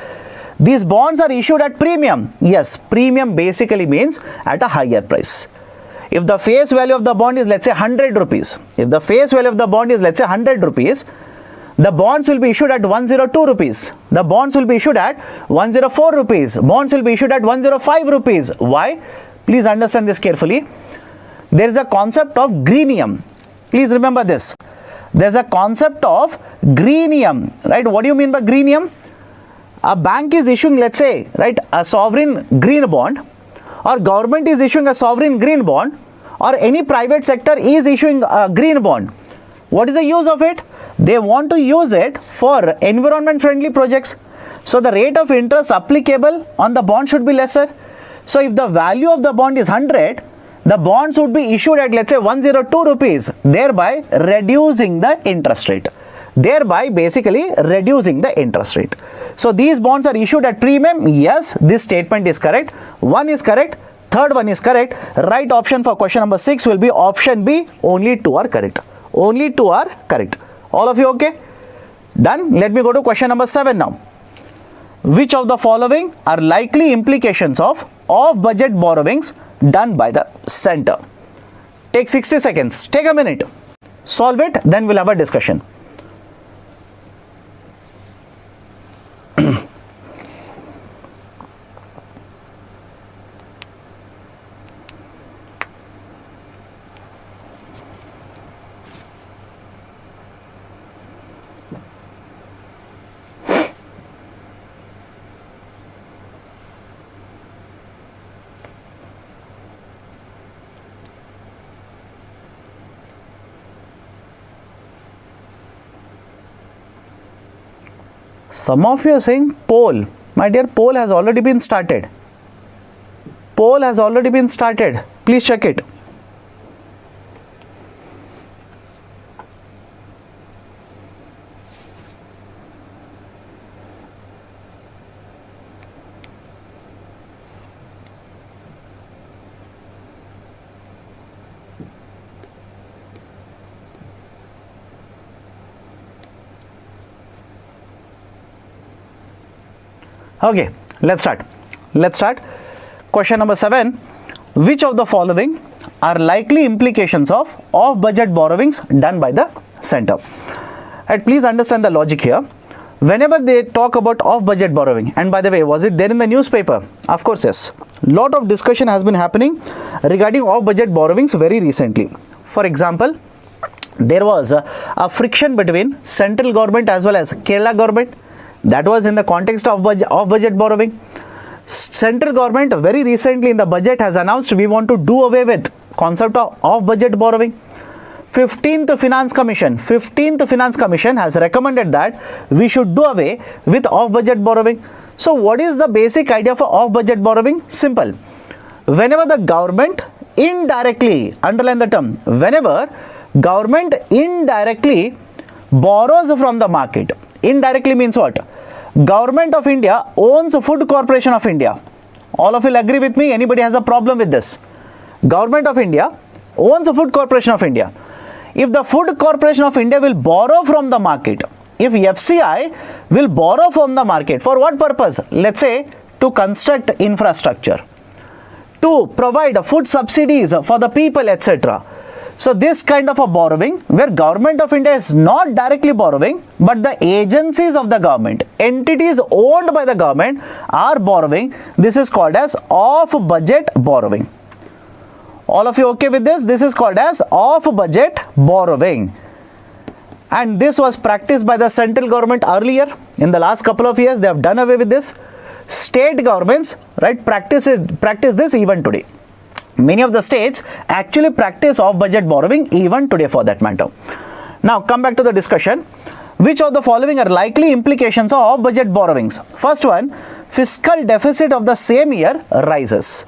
These bonds are issued at premium. Yes, premium basically means at a higher price. If the face value of the bond is, let's say, 100 rupees. If the face value of the bond is, let's say, 100 rupees, the bonds will be issued at 102 rupees. The bonds will be issued at 104 rupees. Bonds will be issued at 105 rupees. Why? Please understand this carefully. There is a concept of greenium. Please remember this. There is a concept of greenium. Right? What do you mean by greenium? A bank is issuing, let's say, right, a sovereign green bond, or government is issuing a sovereign green bond, or any private sector is issuing a green bond. What is the use of it? They want to use it for environment friendly projects. So the rate of interest applicable on the bond should be lesser. So if the value of the bond is 100, the bonds would be issued at, let's say, 102 rupees, thereby reducing the interest rate. Thereby basically reducing the interest rate. So these bonds are issued at premium. Yes, this statement is correct. One is correct. Third one is correct. Right option for question number 6 will be option B. Only 2 are correct. Only 2 are correct. All of you okay? Done. Let me go to question number 7 now. Which of the following are likely implications of off-budget borrowings done by the center? Take 60 seconds. Take a minute. Solve it. Then we'll have a discussion. Some of you are saying poll. My dear, poll has already been started. Poll has already been started. Please check it. Okay, let's start. Question number 7. Which of the following are likely implications of off-budget borrowings done by the center? And please understand the logic here. Whenever they talk about off-budget borrowing, and by the way, was it there in the newspaper? Of course, yes. Lot of discussion has been happening regarding off-budget borrowings very recently. For example, there was a friction between central government as well as Kerala government. That was in the context of budget borrowing. Central government very recently in the budget has announced we want to do away with concept of off-budget borrowing. 15th Finance Commission has recommended that we should do away with off-budget borrowing. So what is the basic idea for off-budget borrowing? Simple. Whenever the government indirectly, underline the term, whenever government indirectly borrows from the market. Indirectly means what? Government of India owns Food Corporation of India. All of you will agree with me? Anybody has a problem with this? Government of India owns Food Corporation of India. If the Food Corporation of India will borrow from the market, if FCI will borrow from the market, for what purpose? Let's say to construct infrastructure, to provide food subsidies for the people, etc. So this kind of a borrowing where Government of India is not directly borrowing, but the agencies of the government, entities owned by the government are borrowing. This is called as off-budget borrowing. All of you okay with this? This is called as off-budget borrowing. And this was practiced by the central government earlier. In the last couple of years, they have done away with this. State governments, right, practice this even today. Many of the states actually practice off-budget borrowing even today for that matter. Now come back to the discussion. Which of the following are likely implications of off-budget borrowings? First one, fiscal deficit of the same year rises.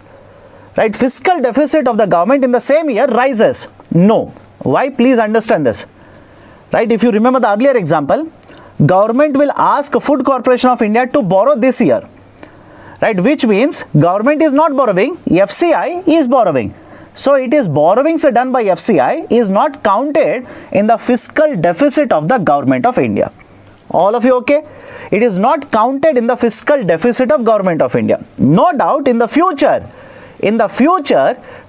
Right, fiscal deficit of the government in the same year rises. No. Why? Please understand this. Right, if you remember the earlier example, government will ask Food Corporation of India to borrow this year. Right, which means government is not borrowing, FCI is borrowing. So it is borrowings done by FCI is not counted in the fiscal deficit of the Government of India. All of you okay? It is not counted in the fiscal deficit of Government of India. No doubt in the future,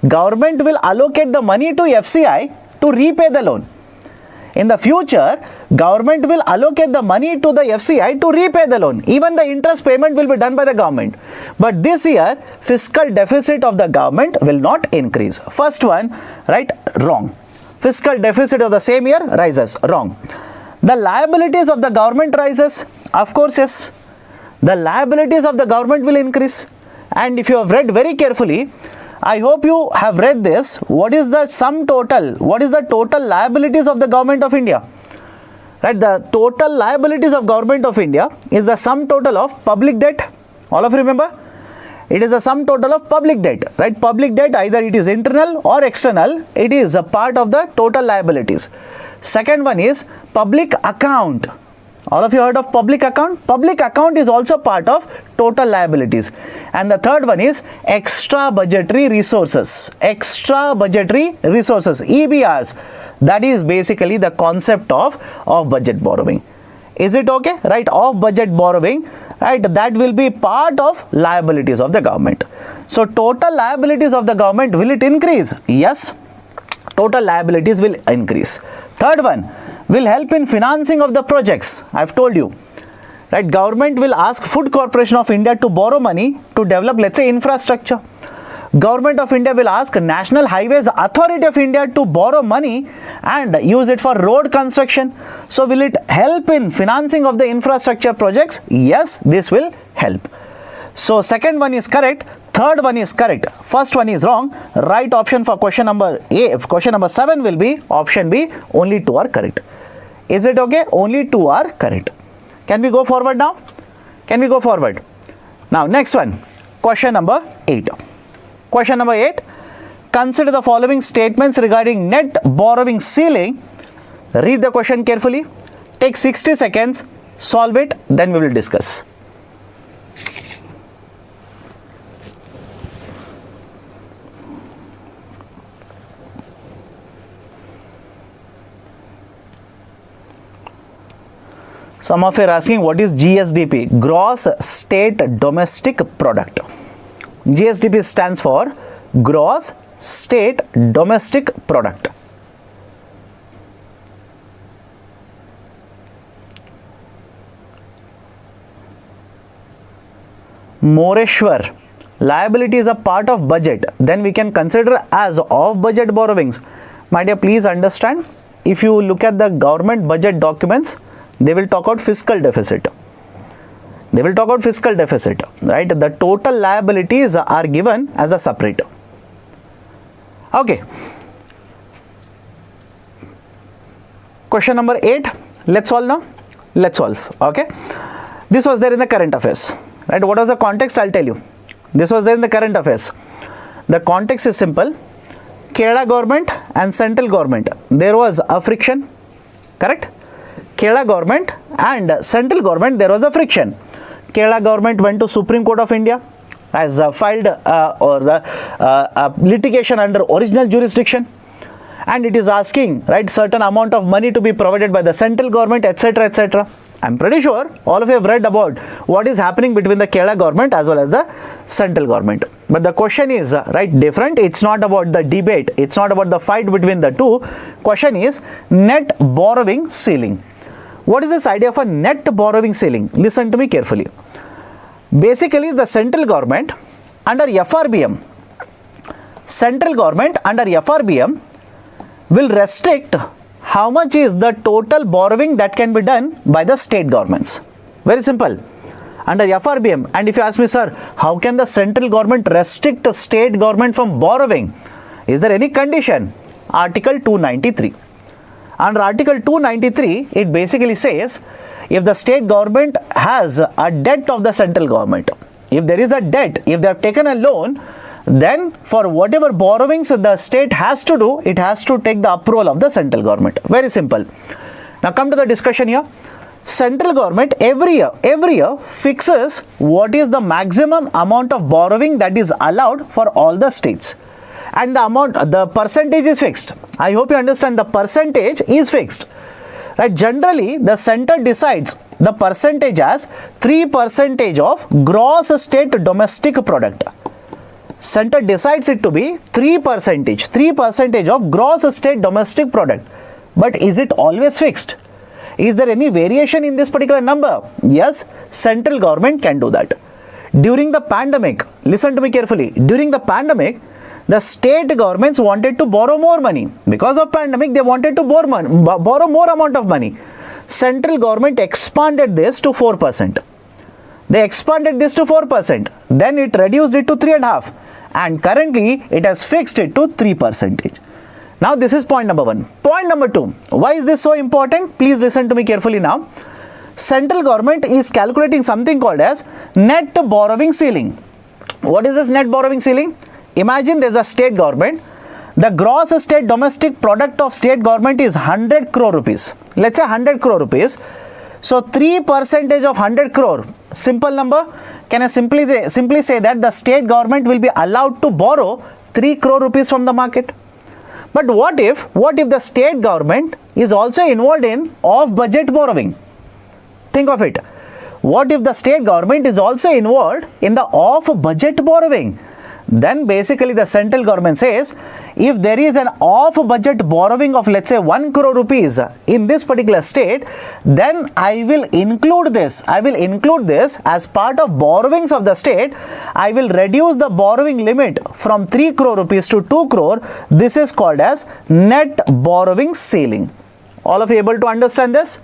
government will allocate the money to FCI to repay the loan. In the future, government will allocate the money to the FCI to repay the loan. Even the interest payment will be done by the government. But this year, fiscal deficit of the government will not increase. First one, right, wrong. Fiscal deficit of the same year rises, wrong. The liabilities of the government rises, of course, yes. The liabilities of the government will increase. And if you have read very carefully, I hope you have read this. What is the sum total? What is the total liabilities of the Government of India? Right, the total liabilities of Government of India is the sum total of public debt. All of you remember? It is the sum total of public debt. Right, public debt, either it is internal or external, it is a part of the total liabilities. Second one is public account. All of you heard of public account? Public account is also part of total liabilities. And the third one is extra budgetary resources. Extra budgetary resources, EBRs. That is basically the concept of off-budget borrowing. Is it okay? Right, off-budget borrowing, right, that will be part of liabilities of the government. So total liabilities of the government, will it increase? Yes, total liabilities will increase. Third one, will help in financing of the projects. I've told you, right, government will ask Food Corporation of India to borrow money to develop, let's say, infrastructure. Government of India will ask National Highways Authority of India to borrow money and use it for road construction. So will it help in financing of the infrastructure projects? Yes, this will help. So second one is correct. Third one is correct. First one is wrong. Right option for question number A, question number 7 will be option B. Only 2 are correct. Is it okay? Only 2 are correct. Can we go forward now? Can we go forward? Now next one, question number 8. Question number 8. Consider the following statements regarding net borrowing ceiling. Read the question carefully. Take 60 seconds. Solve it. Then we will discuss. Some of you are asking what is GSDP, Gross State Domestic Product. GSDP stands for Gross State Domestic Product. Moreshwar, liability is a part of budget, then we can consider as off-budget borrowings. My dear, please understand, if you look at the government budget documents, they will talk about fiscal deficit. They will talk about fiscal deficit, right? The total liabilities are given as a separate. Okay. Question number 8. Let's solve now. Let's solve. Okay. This was there in the current affairs, right? What was the context? I'll tell you. This was there in the current affairs. The context is simple. Kerala government and central government, there was a friction, correct? Kerala government and central government, there was a friction. Kerala government went to Supreme Court of India, has filed litigation under original jurisdiction, and it is asking, right, certain amount of money to be provided by the central government, etc., etc. I'm pretty sure all of you have read about what is happening between the Kerala government as well as the central government. But the question is, right, different. It's not about the debate. It's not about the fight between the two. Question is net borrowing ceiling. What is this idea of a net borrowing ceiling? Listen to me carefully. Basically, the central government under FRBM, will restrict how much is the total borrowing that can be done by the state governments. Very simple. Under FRBM, and if you ask me, sir, how can the central government restrict the state government from borrowing? Is there any condition? Article 293. Under Article 293, it basically says, if the state government has a debt of the central government, if there is a debt, if they have taken a loan, then for whatever borrowings the state has to do, it has to take the approval of the central government. Very simple. Now come to the discussion here. Central government every year fixes what is the maximum amount of borrowing that is allowed for all the states. And the percentage is fixed. I hope you understand, the percentage is fixed. Right? Generally, the center decides the percentage as 3% of gross state domestic product. Center decides it to be 3% of gross state domestic product. But is it always fixed? Is there any variation in this particular number? Yes, central government can do that. During the pandemic, listen to me carefully, during the pandemic, the state governments wanted to borrow more money. Because of pandemic, they wanted to borrow more amount of money. Central government expanded this to 4%. They expanded this to 4%. Then it reduced it to 3.5%. And currently, it has fixed it to 3%. Now, this is point number 1. Point number 2. Why is this so important? Please listen to me carefully now. Central government is calculating something called as net borrowing ceiling. What is this net borrowing ceiling? Imagine there's a state government. The gross state domestic product of state government is 100 crore rupees. Let's say 100 crore rupees. So 3% of 100 crore, simple number. Can I simply say that the state government will be allowed to borrow 3 crore rupees from the market? But what if the state government is also involved in off-budget borrowing? Think of it. What if the state government is also involved in the off-budget borrowing? Then basically the central government says, if there is an off-budget borrowing of, let's say, 1 crore rupees in this particular state, then I will include this as part of borrowings of the state. I will reduce the borrowing limit from 3 crore rupees to 2 crore. This is called as net borrowing ceiling. All of you able to understand this?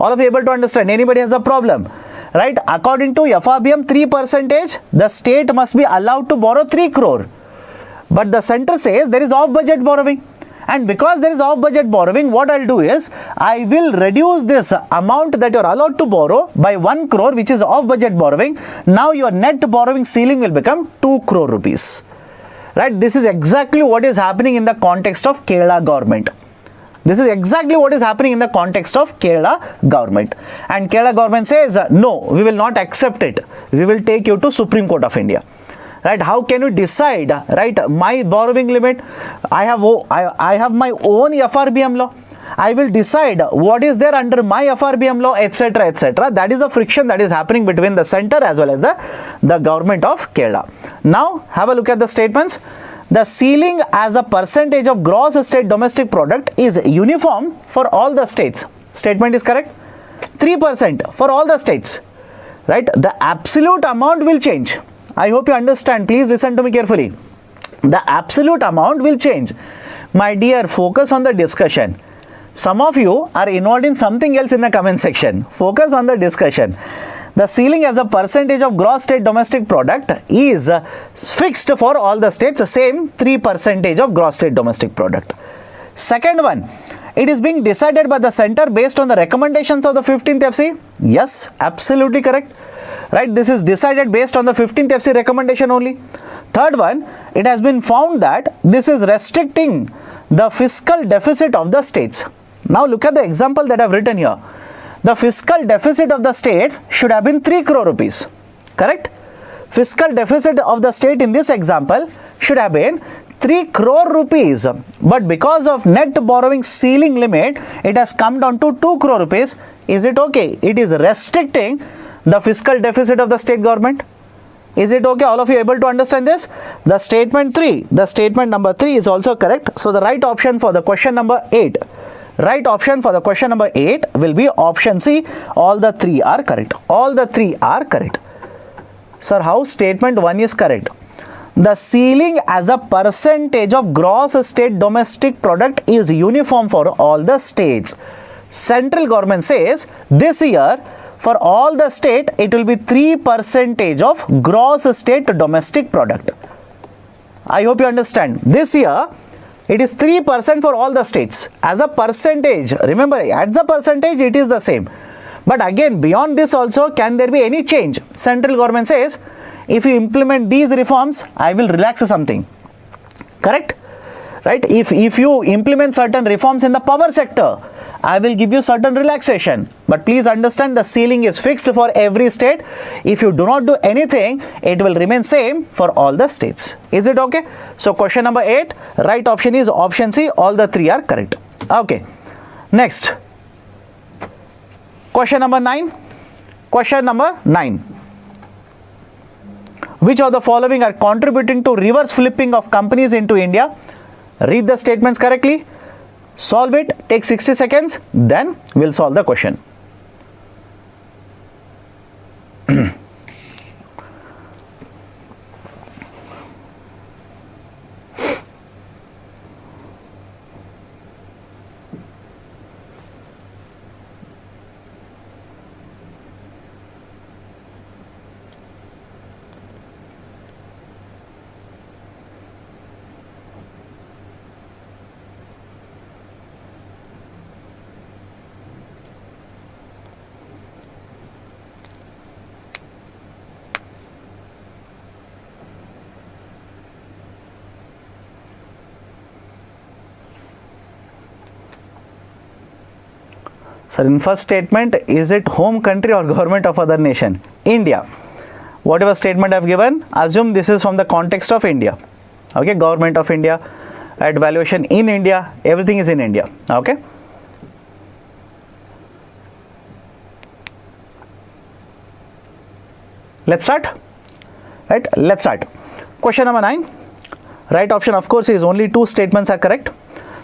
All of you able to understand? Anybody has a problem? Right? According to FRBM 3%, the state must be allowed to borrow 3 crore. But the center says there is off-budget borrowing. And because there is off-budget borrowing, what I'll do is, I will reduce this amount that you're allowed to borrow by 1 crore, which is off-budget borrowing. Now your net borrowing ceiling will become 2 crore rupees. Right? This is exactly what is happening in the context of Kerala government. This is exactly what is happening in the context of Kerala government. And Kerala government says, no, we will not accept it. We will take you to Supreme Court of India. Right? How can you decide, right, my borrowing limit? I have my own FRBM law. I will decide what is there under my FRBM law, etc., etc. That is the friction that is happening between the center as well as the government of Kerala. Now, have a look at the statements. The ceiling as a percentage of gross state domestic product is uniform for all the states. Statement is correct. 3% for all the states. Right? The absolute amount will change. I hope you understand. Please listen to me carefully. The absolute amount will change. My dear, focus on the discussion. Some of you are involved in something else in the comment section. Focus on the discussion. The ceiling as a percentage of gross state domestic product is fixed for all the states, same 3% of gross state domestic product. Second one, it is being decided by the center based on the recommendations of the 15th FC. Yes, absolutely correct. Right, this is decided based on the 15th FC recommendation only. Third one, it has been found that this is restricting the fiscal deficit of the states. Now look at the example that I have written here. The fiscal deficit of the states should have been 3 crore rupees. Correct? Fiscal deficit of the state in this example should have been 3 crore rupees. But because of net borrowing ceiling limit, it has come down to 2 crore rupees. Is it okay? It is restricting the fiscal deficit of the state government. Is it okay? All of you able to understand this? The statement number 3 is also correct. So the right option for the question number 8. Right option for the question number 8 will be option C. All the 3 are correct. All the 3 are correct. Sir, how statement 1 is correct? The ceiling as a percentage of gross state domestic product is uniform for all the states. Central government says this year for all the state it will be 3% of gross state domestic product. I hope you understand. This year it is 3% for all the states as a percentage. Remember, as a percentage it is the same. But again, beyond this also, can there be any change? Central government says, if you implement these reforms, I will relax something. Correct? Right? If you implement certain reforms in the power sector, I will give you certain relaxation. But please understand, the ceiling is fixed for every state. If you do not do anything, it will remain same for all the states. Is it okay? So question number 8, right option is option C. All the 3 are correct. Okay. Next. Question number 9. Question number 9. Which of the following are contributing to reverse flipping of companies into India? Read the statements correctly. Solve it, take 60 seconds, then we'll solve the question. Sir, in first statement, is it home country or government of other nation? India. Whatever statement I have given, assume this is from the context of India. Okay, government of India, at valuation in India, everything is in India. Okay. Let's start. Right, let's start. Question number 9. Right option, of course, is only 2 statements are correct.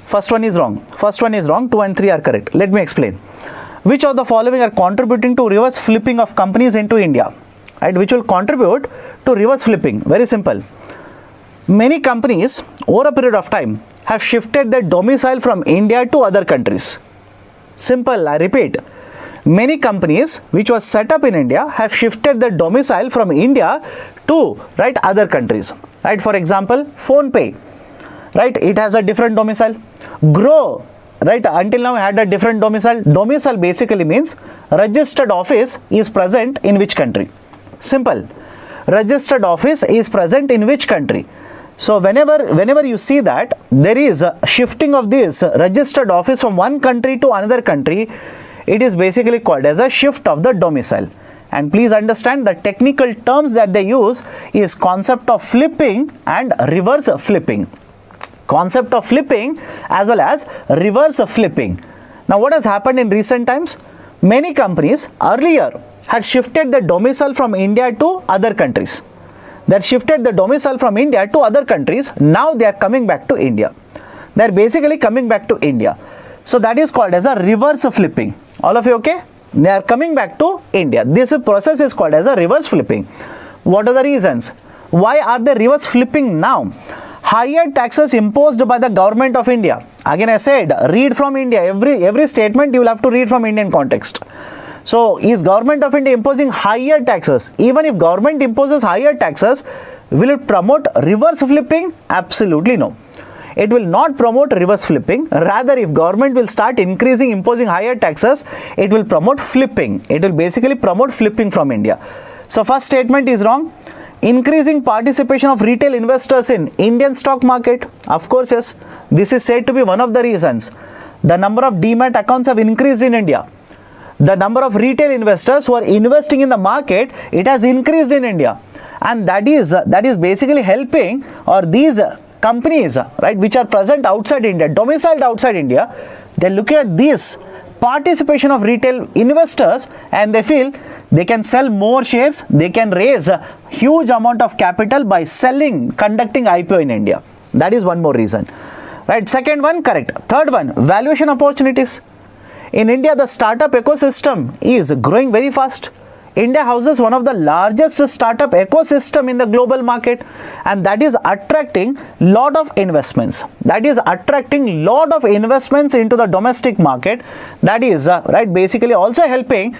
First one is wrong. First one is wrong. 2 and 3 are correct. Let me explain. Which of the following are contributing to reverse flipping of companies into India? Right, which will contribute to reverse flipping? Very simple. Many companies over a period of time have shifted their domicile from India to other countries. Simple, I repeat. Many companies which were set up in India have shifted their domicile from India to other countries. Right, for example, PhonePe. Right, it has a different domicile. Grow, right, until now had a different domicile. Domicile basically means registered office is present in which country. Simple. Registered office is present in which country. So whenever you see that there is a shifting of this registered office from one country to another country, it is basically called as a shift of the domicile. And please understand the technical terms that they use is concept of flipping and reverse flipping. Concept of flipping as well as reverse flipping. Now what has happened in recent times? Many companies earlier had shifted the domicile from India to other countries. They had shifted the domicile from India to other countries. Now they are coming back to India. They are basically coming back to India. So that is called as a reverse flipping. All of you okay? They are coming back to India. This process is called as a reverse flipping. What are the reasons? Why are they reverse flipping now? Higher taxes imposed by the government of India. Again I said, read from India. Every statement you will have to read from Indian context. So is Government of India imposing higher taxes? Even if government imposes higher taxes, will it promote reverse flipping? Absolutely no. It will not promote reverse flipping. Rather, if government will start imposing higher taxes, it will promote flipping. It will basically promote flipping from India. So first statement is wrong. Increasing participation of retail investors in Indian stock market. Of course, yes. This is said to be one of the reasons. The number of demat accounts have increased in India. The number of retail investors who are investing in the market, it has increased in India. And that is basically helping, or these companies, right, which are present outside India, domiciled outside India, they look at this participation of retail investors and they feel they can sell more shares, they can raise a huge amount of capital by conducting IPO in India. That is one more reason. Right, second one, correct. Third one, valuation opportunities. In India, the startup ecosystem is growing very fast. India houses one of the largest startup ecosystem in the global market, and that is attracting lot of investments. That is attracting lot of investments into the domestic market. That is right, basically also helping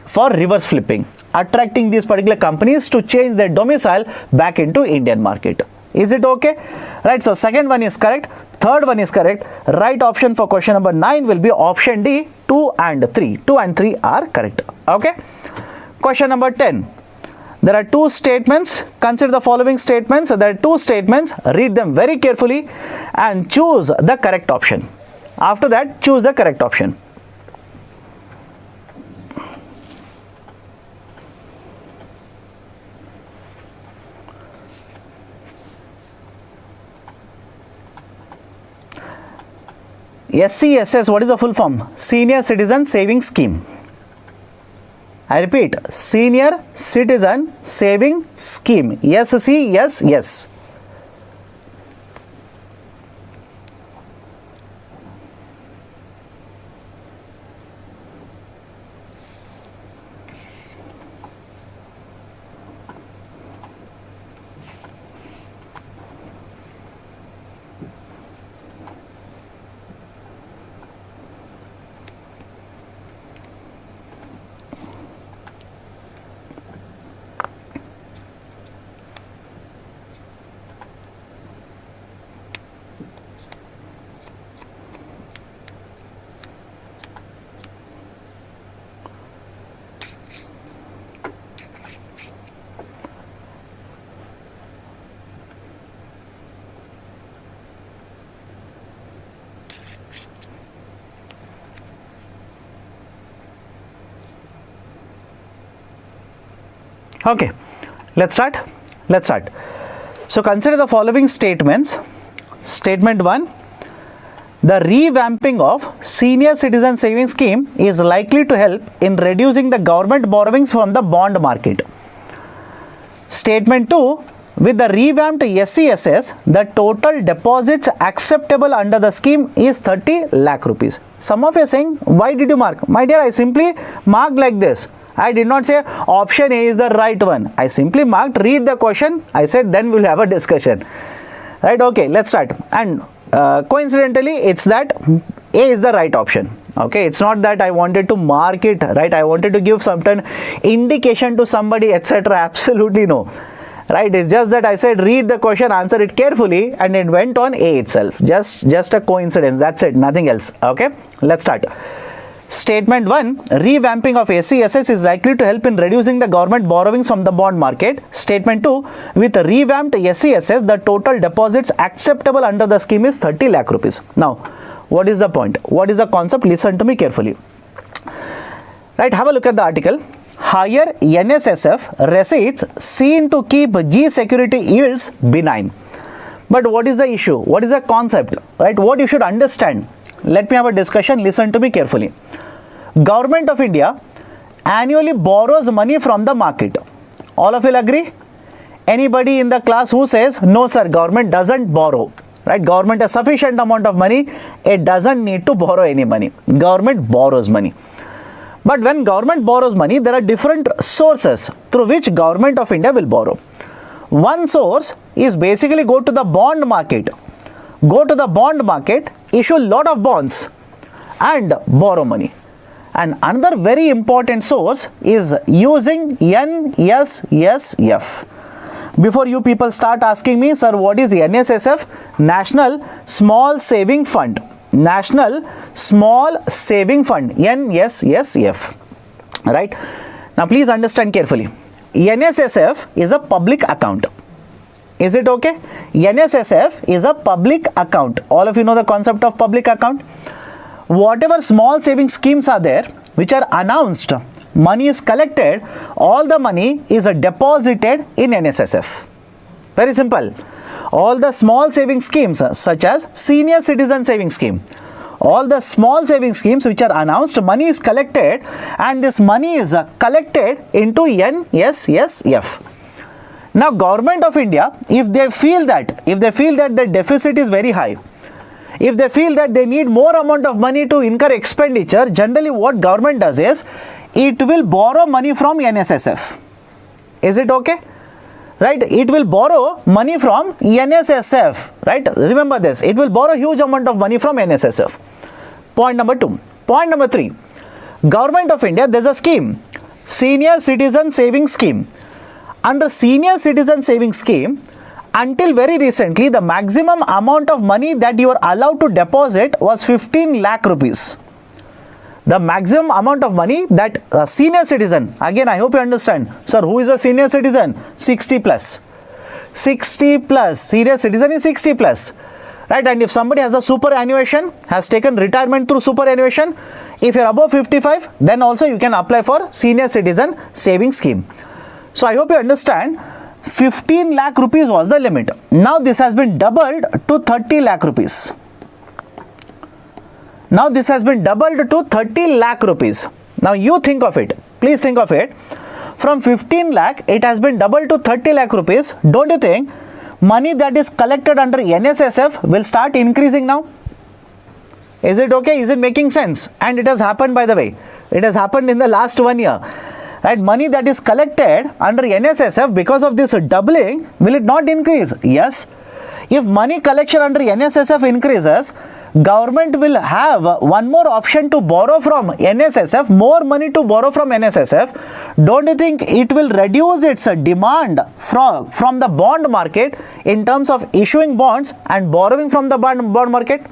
for reverse flipping, attracting these particular companies to change their domicile back into Indian market. Is it okay? Right, so second one is correct. Third one is correct. Right option for question number 9 will be option D, 2 and 3. 2 and 3 are correct. Okay. Question number 10. There are two statements. Consider the following statements. So there are two statements. Read them very carefully and choose the correct option. After that, choose the correct option. SCSS, what is the full form? Senior Citizen Savings Scheme. I repeat, Senior Citizen Saving Scheme. SCSS. Okay, let's start. So consider the following statements. Statement 1, the revamping of Senior Citizen Savings Scheme is likely to help in reducing the government borrowings from the bond market. Statement 2, with the revamped SCSS, the total deposits acceptable under the scheme is 30 lakh rupees. Some of you are saying, why did you mark? My dear, I simply marked like this. I did not say option A is the right one. I simply marked, read the question. I said then we'll have a discussion. Right, okay, let's start. And coincidentally, it's that A is the right option. Okay, it's not that I wanted to mark it, right? I wanted to give some indication to somebody, etc. Absolutely no. Right, it's just that I said read the question, answer it carefully, and it went on A itself. Just a coincidence, that's it, nothing else. Okay, let's start. Statement 1, revamping of SCSS is likely to help in reducing the government borrowings from the bond market. Statement 2, with revamped SCSS, the total deposits acceptable under the scheme is 30 lakh rupees. Now, what is the point? What is the concept? Listen to me carefully. Right, have a look at the article. Higher NSSF receipts seen to keep G security yields benign. But what is the issue? What is the concept? Right, what you should understand. Let me have a discussion. Listen to me carefully. Government of India annually borrows money from the market. All of you will agree? Anybody in the class who says, no sir, government doesn't borrow. Right? Government has sufficient amount of money. It doesn't need to borrow any money. Government borrows money. But when government borrows money, there are different sources through which Government of India will borrow. One source is basically go to the bond market. Go to the bond market, issue a lot of bonds and borrow money. And another very important source is using NSSF. Before you people start asking me, sir, what is NSSF? National Small Saving Fund. National Small Saving Fund, NSSF. Right? Now please understand carefully. NSSF is a public account. Is it okay? NSSF is a public account. All of you know the concept of public account. Whatever small saving schemes are there which are announced, money is collected, all the money is deposited in NSSF. Very simple. All the small saving schemes such as senior citizen saving scheme, all the small saving schemes which are announced, money is collected and this money is collected into NSSF. Now Government of India, if they feel that the deficit is very high, if they feel that they need more amount of money to incur expenditure, generally what government does is, it will borrow money from NSSF. Is it okay? Right? It will borrow money from NSSF. Right? Remember this. It will borrow huge amount of money from NSSF. Point number 2. Point number 3. Government of India, there is a scheme, Senior Citizen Saving Scheme. Under Senior Citizen Saving Scheme, until very recently, the maximum amount of money that you are allowed to deposit was 15 lakh rupees. The maximum amount of money that a senior citizen, again I hope you understand, sir, who is a senior citizen? 60 plus. 60 plus, senior citizen is 60 plus. Right? And if somebody has a superannuation, has taken retirement through superannuation, if you are above 55, then also you can apply for Senior Citizen Saving Scheme. So I hope you understand. 15 lakh rupees was the limit. Now this has been doubled to 30 lakh rupees. Now this has been doubled to 30 lakh rupees. Now you think of it. Please think of it. From 15 lakh, it has been doubled to 30 lakh rupees. Don't you think money that is collected under NSSF will start increasing now? Is it okay? Is it making sense? And it has happened, by the way. It has happened in the last 1 year. Right, money that is collected under NSSF, because of this doubling, will it not increase? Yes. If money collection under NSSF increases, government will have one more option to borrow from NSSF, more money to borrow from NSSF. Don't you think it will reduce its demand from the bond market in terms of issuing bonds and borrowing from the bond market?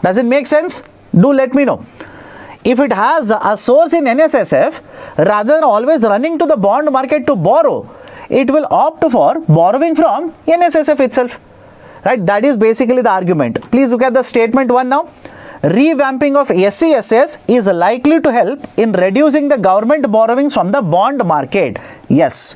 Does it make sense? Do let me know. If it has a source in NSSF, rather than always running to the bond market to borrow, it will opt for borrowing from NSSF itself. Right? That is basically the argument. Please look at the statement 1 now. Revamping of SCSS is likely to help in reducing the government borrowings from the bond market. Yes.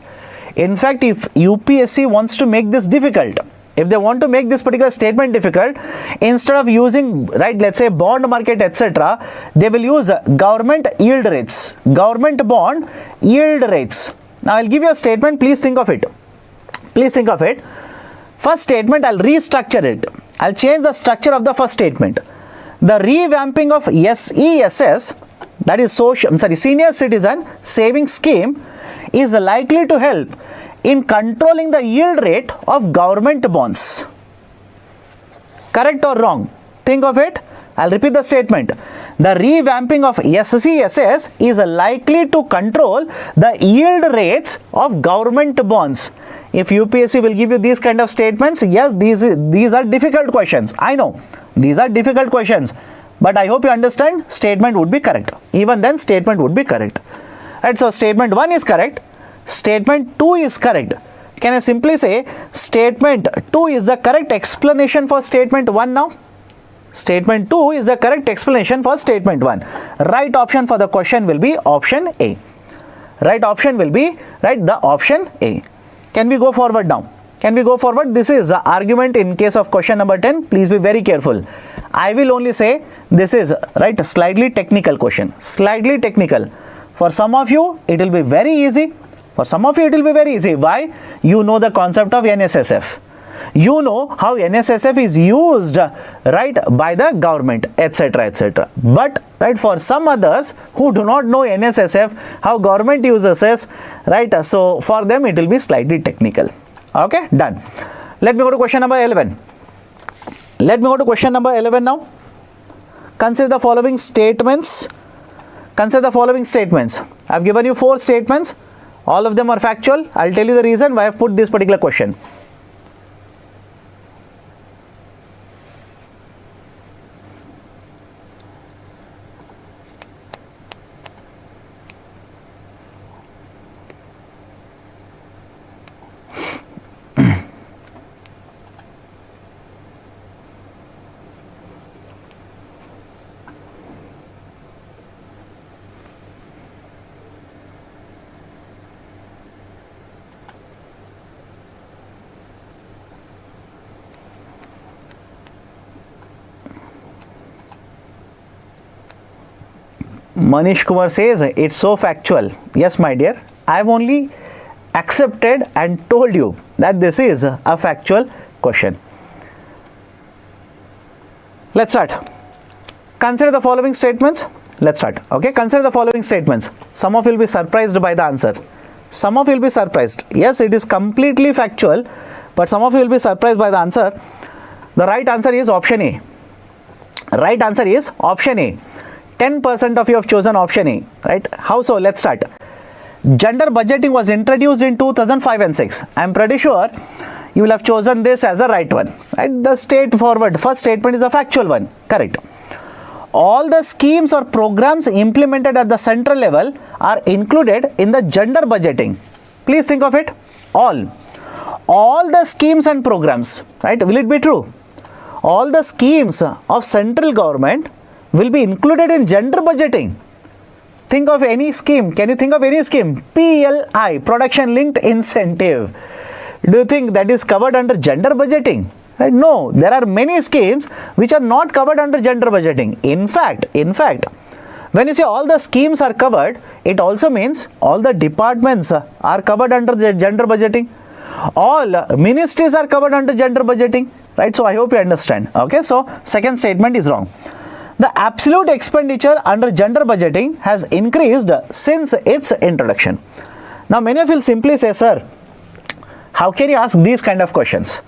In fact, if UPSC wants to make this difficult, if they want to make this particular statement difficult, instead of using, right, let's say bond market, etc., they will use government yield rates, government bond yield rates. Now, I'll give you a statement. Please think of it. Please think of it. First statement, I'll restructure it. I'll change the structure of the first statement. The revamping of SESS, that is Senior Citizen Saving Scheme, is likely to help in controlling the yield rate of government bonds. Correct or wrong? Think of it. I'll repeat the statement. The revamping of SCSS is likely to control the yield rates of government bonds. If UPSC will give you these kind of statements, yes, these are difficult questions. I know, these are difficult questions. But I hope you understand, statement would be correct. Even then, statement would be correct. Right, so statement 1 is correct. Statement 2 is correct. Can I simply say statement 2 is the correct explanation for statement 1 now? Statement 2 is the correct explanation for statement 1. Right option for the question will be option A. Right option will be, right, the option A. Can we go forward now? Can we go forward? This is the argument in case of question number 10. Please be very careful. I will only say this is, right, a slightly technical question. Slightly technical. For some of you, it will be very easy. For some of you, it will be very easy. Why? You know the concept of NSSF. You know how NSSF is used, right, by the government, etc., etc. But, right, for some others who do not know NSSF, how government uses it, right, so for them it will be slightly technical. Okay, done. Let me go to question number 11. Let me go to question number 11 now. Consider the following statements. Consider the following statements. I have given you 4 statements. All of them are factual. I'll tell you the reason why I have put this particular question. Manish Kumar says it's so factual. Yes, my dear, I've only accepted and told you that this is a factual question. Let's start. Consider the following statements. Let's start. Okay, consider the following statements. Some of you will be surprised by the answer. Some of you will be surprised. Yes, it is completely factual, but some of you will be surprised by the answer. The right answer is option A. Right answer is option A. 10% of you have chosen option A, right? How so? Let's start. Gender budgeting was introduced in 2005 and 6. I am pretty sure you will have chosen this as a right one, right? The straightforward first statement is a factual one, correct. All the schemes or programs implemented at the central level are included in the gender budgeting. Please think of it. All the schemes and programs, right? Will it be true? All the schemes of central government will be included in gender budgeting. Think of any scheme. Can you think of any scheme? PLI, production linked incentive. Do you think that is covered under gender budgeting? Right? No, there are many schemes which are not covered under gender budgeting. In fact, when you say all the schemes are covered, it also means all the departments are covered under the gender budgeting. All ministries are covered under gender budgeting, right? So I hope you understand. Okay, so second statement is wrong. The absolute expenditure under gender budgeting has increased since its introduction. Now, many of you will simply say, sir, how can you ask these kind of questions?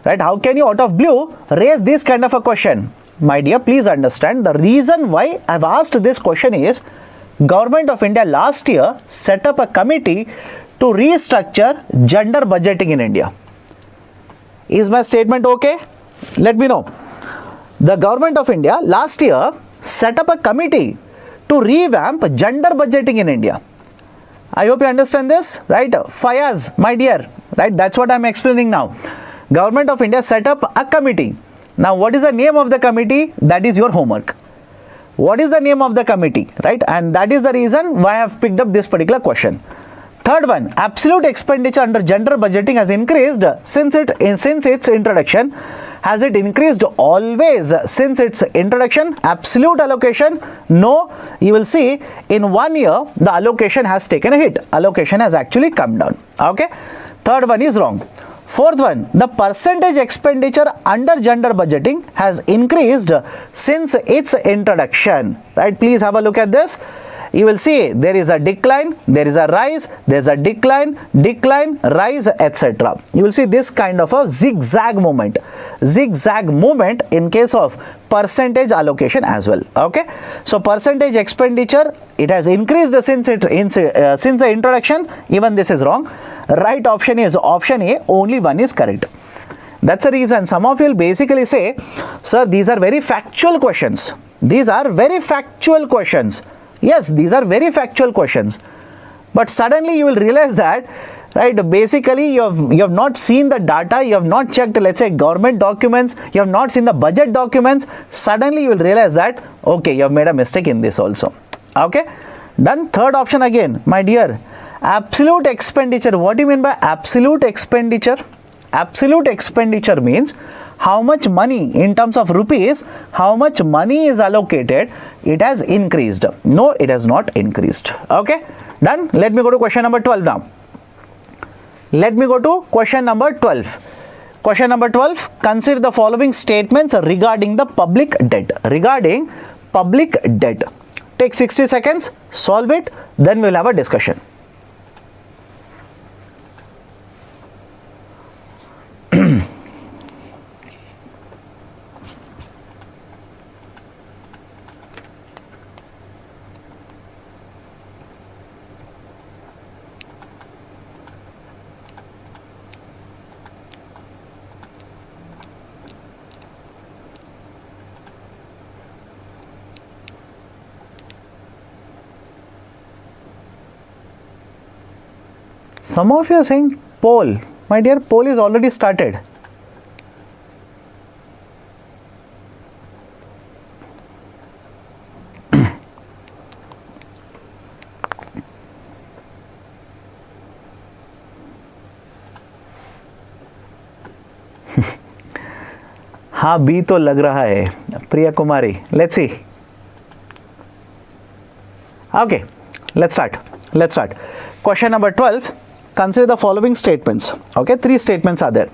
Right? How can you out of blue raise this kind of a question? My dear, please understand the reason why I have asked this question is Government of India last year set up a committee to restructure gender budgeting in India. Is my statement okay? Let me know. The Government of India last year set up a committee to revamp gender budgeting in India. I hope you understand this, right? Fayaz, my dear, right? That's what I'm explaining now. Government of India set up a committee. Now, what is the name of the committee? That is your homework. What is the name of the committee, right? And that is the reason why I have picked up this particular question. Third one, absolute expenditure under gender budgeting has increased since its introduction. Has it increased always since its introduction? Absolute allocation? No. You will see in 1 year the allocation has taken a hit. Allocation has actually come down. Okay. Third one is wrong. Fourth one, the percentage expenditure under gender budgeting has increased since its introduction. Right? Please have a look at this. You will see there is a decline, there is a rise, there is a decline, rise, etc. You will see this kind of a zigzag movement in case of percentage allocation as well. Okay, so percentage expenditure, it has increased since the introduction. Even this is wrong. Right option is option A. Only one is correct. That's the reason some of you will basically say, sir, these are very factual questions. These are very factual questions. Yes, these are very factual questions, but suddenly you will realize that, right, basically you have not seen the data, you have not checked, let's say, government documents, you have not seen the budget documents. Suddenly you will realize that, okay, you have made a mistake in this also. Okay, done. Third option again, my dear, absolute expenditure. What do you mean by absolute expenditure? Absolute expenditure means how much money in terms of rupees, how much money is allocated, it has increased. No, it has not increased. Okay, done. Let me go to question number 12 now. Let me go to question number 12. Question number 12, consider the following statements regarding the public debt. Regarding public debt. Take 60 seconds, solve it, then we'll have a discussion. Some of you are saying poll. My dear, poll is already started. हाँ B तो लग रहा है Priya Kumari. Let's see. Okay, let's start. Question number 12. Consider the following statements. Okay, 3 statements are there.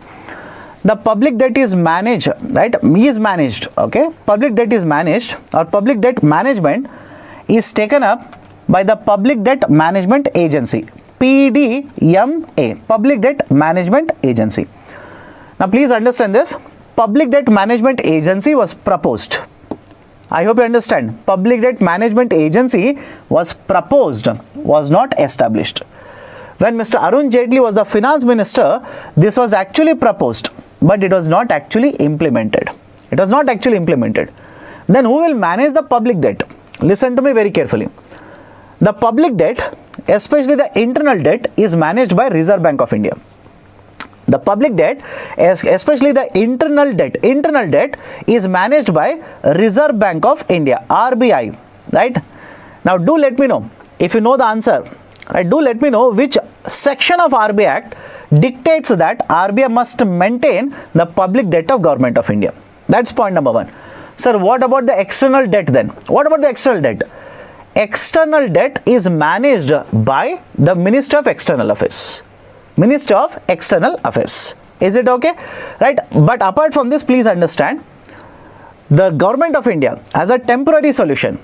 The public debt is managed, right? Is managed. Okay, public debt is managed, or public debt management is taken up by the Public Debt Management Agency, PDMA, Public Debt Management Agency. Now please understand this. Public Debt Management Agency was proposed. I hope you understand. Public Debt Management Agency was proposed, was not established. When Mr. Arun Jaitley was the finance minister, this was actually proposed, but it was not actually implemented. It was not actually implemented. Then who will manage the public debt? Listen to me very carefully. The public debt, especially the internal debt, is managed by Reserve Bank of India. The public debt, especially the internal debt is managed by Reserve Bank of India, RBI, right? Now do let me know if you know the answer, right? Do let me know which section of RBI Act dictates that RBI must maintain the public debt of Government of India. That's point number 1. Sir, what about the external debt then? What about the external debt? External debt is managed by the Minister of External Affairs. Minister of External Affairs. Is it okay? Right? But apart from this, please understand, the Government of India as a temporary solution,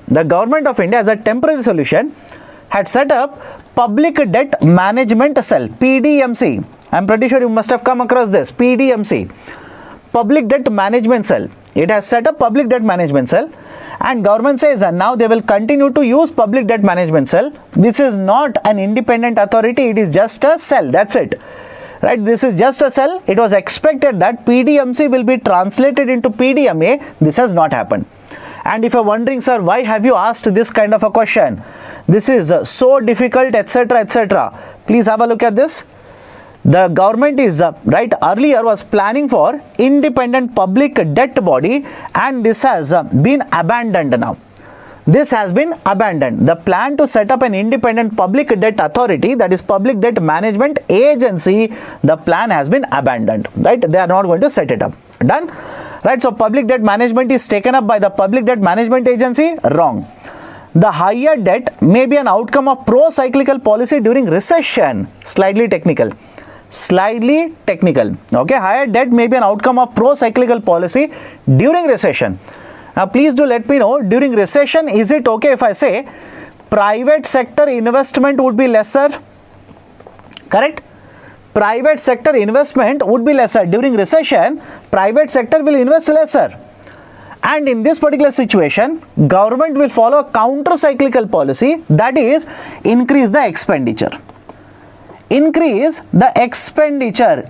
had set up Public Debt Management Cell, PDMC. I'm pretty sure you must have come across this, PDMC, Public Debt Management Cell. It has set up Public Debt Management Cell, and government says that now they will continue to use Public Debt Management Cell. This is not an independent authority, it is just a cell, that's it. Right, this is just a cell. It was expected that PDMC will be translated into PDMA. This has not happened. And if you're wondering, sir, why have you asked this kind of a question? This is so difficult, etc., etc. Please have a look at this. The government is, right, earlier was planning for independent public debt body, and this has been abandoned now. This has been abandoned. The plan to set up an independent public debt authority, that is Public Debt Management Agency, the plan has been abandoned, right? They are not going to set it up. Done? Right, so public debt management is taken up by the Public Debt Management Agency. Wrong. The higher debt may be an outcome of pro-cyclical policy during recession. Slightly technical. Okay, higher debt may be an outcome of pro-cyclical policy during recession. Now please do let me know, during recession, is it okay if I say private sector investment would be lesser? Correct? Private sector investment would be lesser. During recession, private sector will invest lesser. And in this particular situation, government will follow a counter-cyclical policy, that is, increase the expenditure. Increase the expenditure.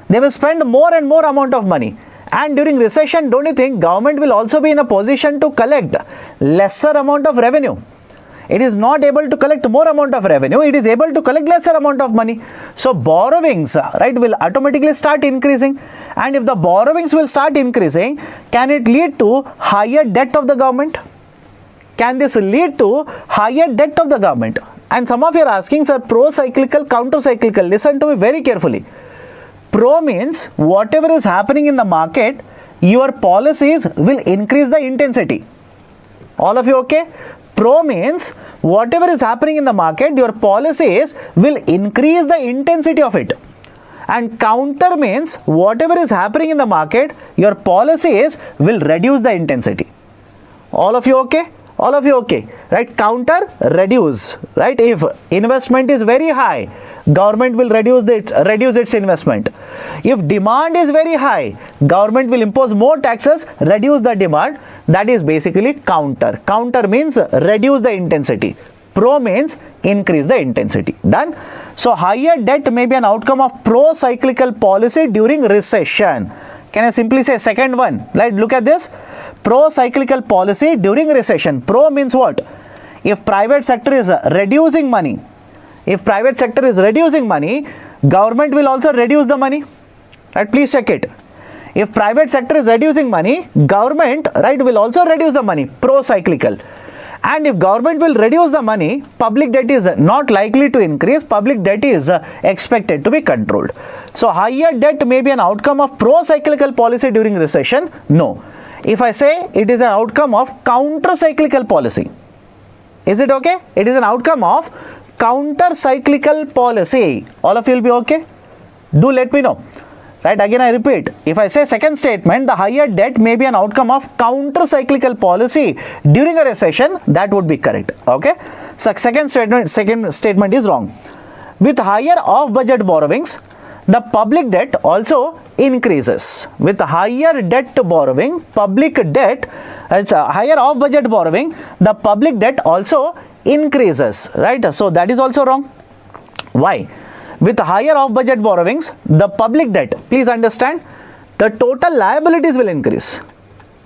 They will spend more and more amount of money. And during recession, don't you think government will also be in a position to collect lesser amount of revenue? It is not able to collect more amount of revenue, it is able to collect lesser amount of money. So borrowings, right, will automatically start increasing. And if the borrowings will start increasing, can it lead to higher debt of the government? Can this lead to higher debt of the government? And some of you are asking, sir, pro-cyclical, counter-cyclical. Listen to me very carefully. Pro means whatever is happening in the market, your policies will increase the intensity. All of you okay? Pro means whatever is happening in the market, your policies will increase the intensity of it. And counter means whatever is happening in the market, your policies will reduce the intensity. All of you okay? All of you okay? Right? Counter, reduce. Right? If investment is very high, government will reduce its investment. If demand is very high, government will impose more taxes, reduce the demand. That is basically counter. Counter means reduce the intensity. Pro means increase the intensity. Done? So higher debt may be an outcome of pro-cyclical policy during recession. Can I simply say second one? Like, look at this. Pro-cyclical policy during recession. Pro means what? If private sector is reducing money, If private sector is reducing money, government will also reduce the money. Right? Please check it. If private sector is reducing money, government, right, will also reduce the money, pro-cyclical. And if government will reduce the money, public debt is not likely to increase, public debt is expected to be controlled. So higher debt may be an outcome of pro-cyclical policy during recession? No. If I say it is an outcome of counter-cyclical policy, is it okay? It is an outcome of counter-cyclical policy. All of you will be okay? Do let me know. Right, again I repeat, if I say second statement, the higher debt may be an outcome of counter-cyclical policy during a recession, that would be correct. Okay, so second statement is wrong. With higher off-budget borrowings, the public debt also increases. With higher debt borrowing, public debt, higher off-budget borrowing, the public debt also increases. Right, so that is also wrong. Why? With higher off-budget borrowings, the public debt, please understand, the total liabilities will increase.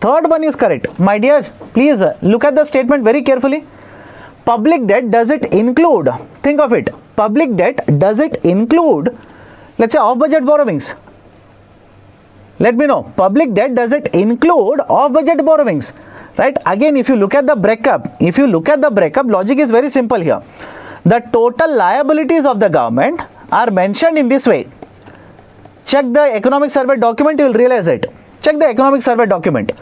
Third one is correct. My dear, please look at the statement very carefully. Public debt, does it include, think of it, public debt, does it include, let's say, off-budget borrowings? Let me know. Public debt, does it include off-budget borrowings? Right? Again, if you look at the breakup, logic is very simple here. The total liabilities of the government are mentioned in this way. Check the economic survey document, you will realize it. Check the economic survey document.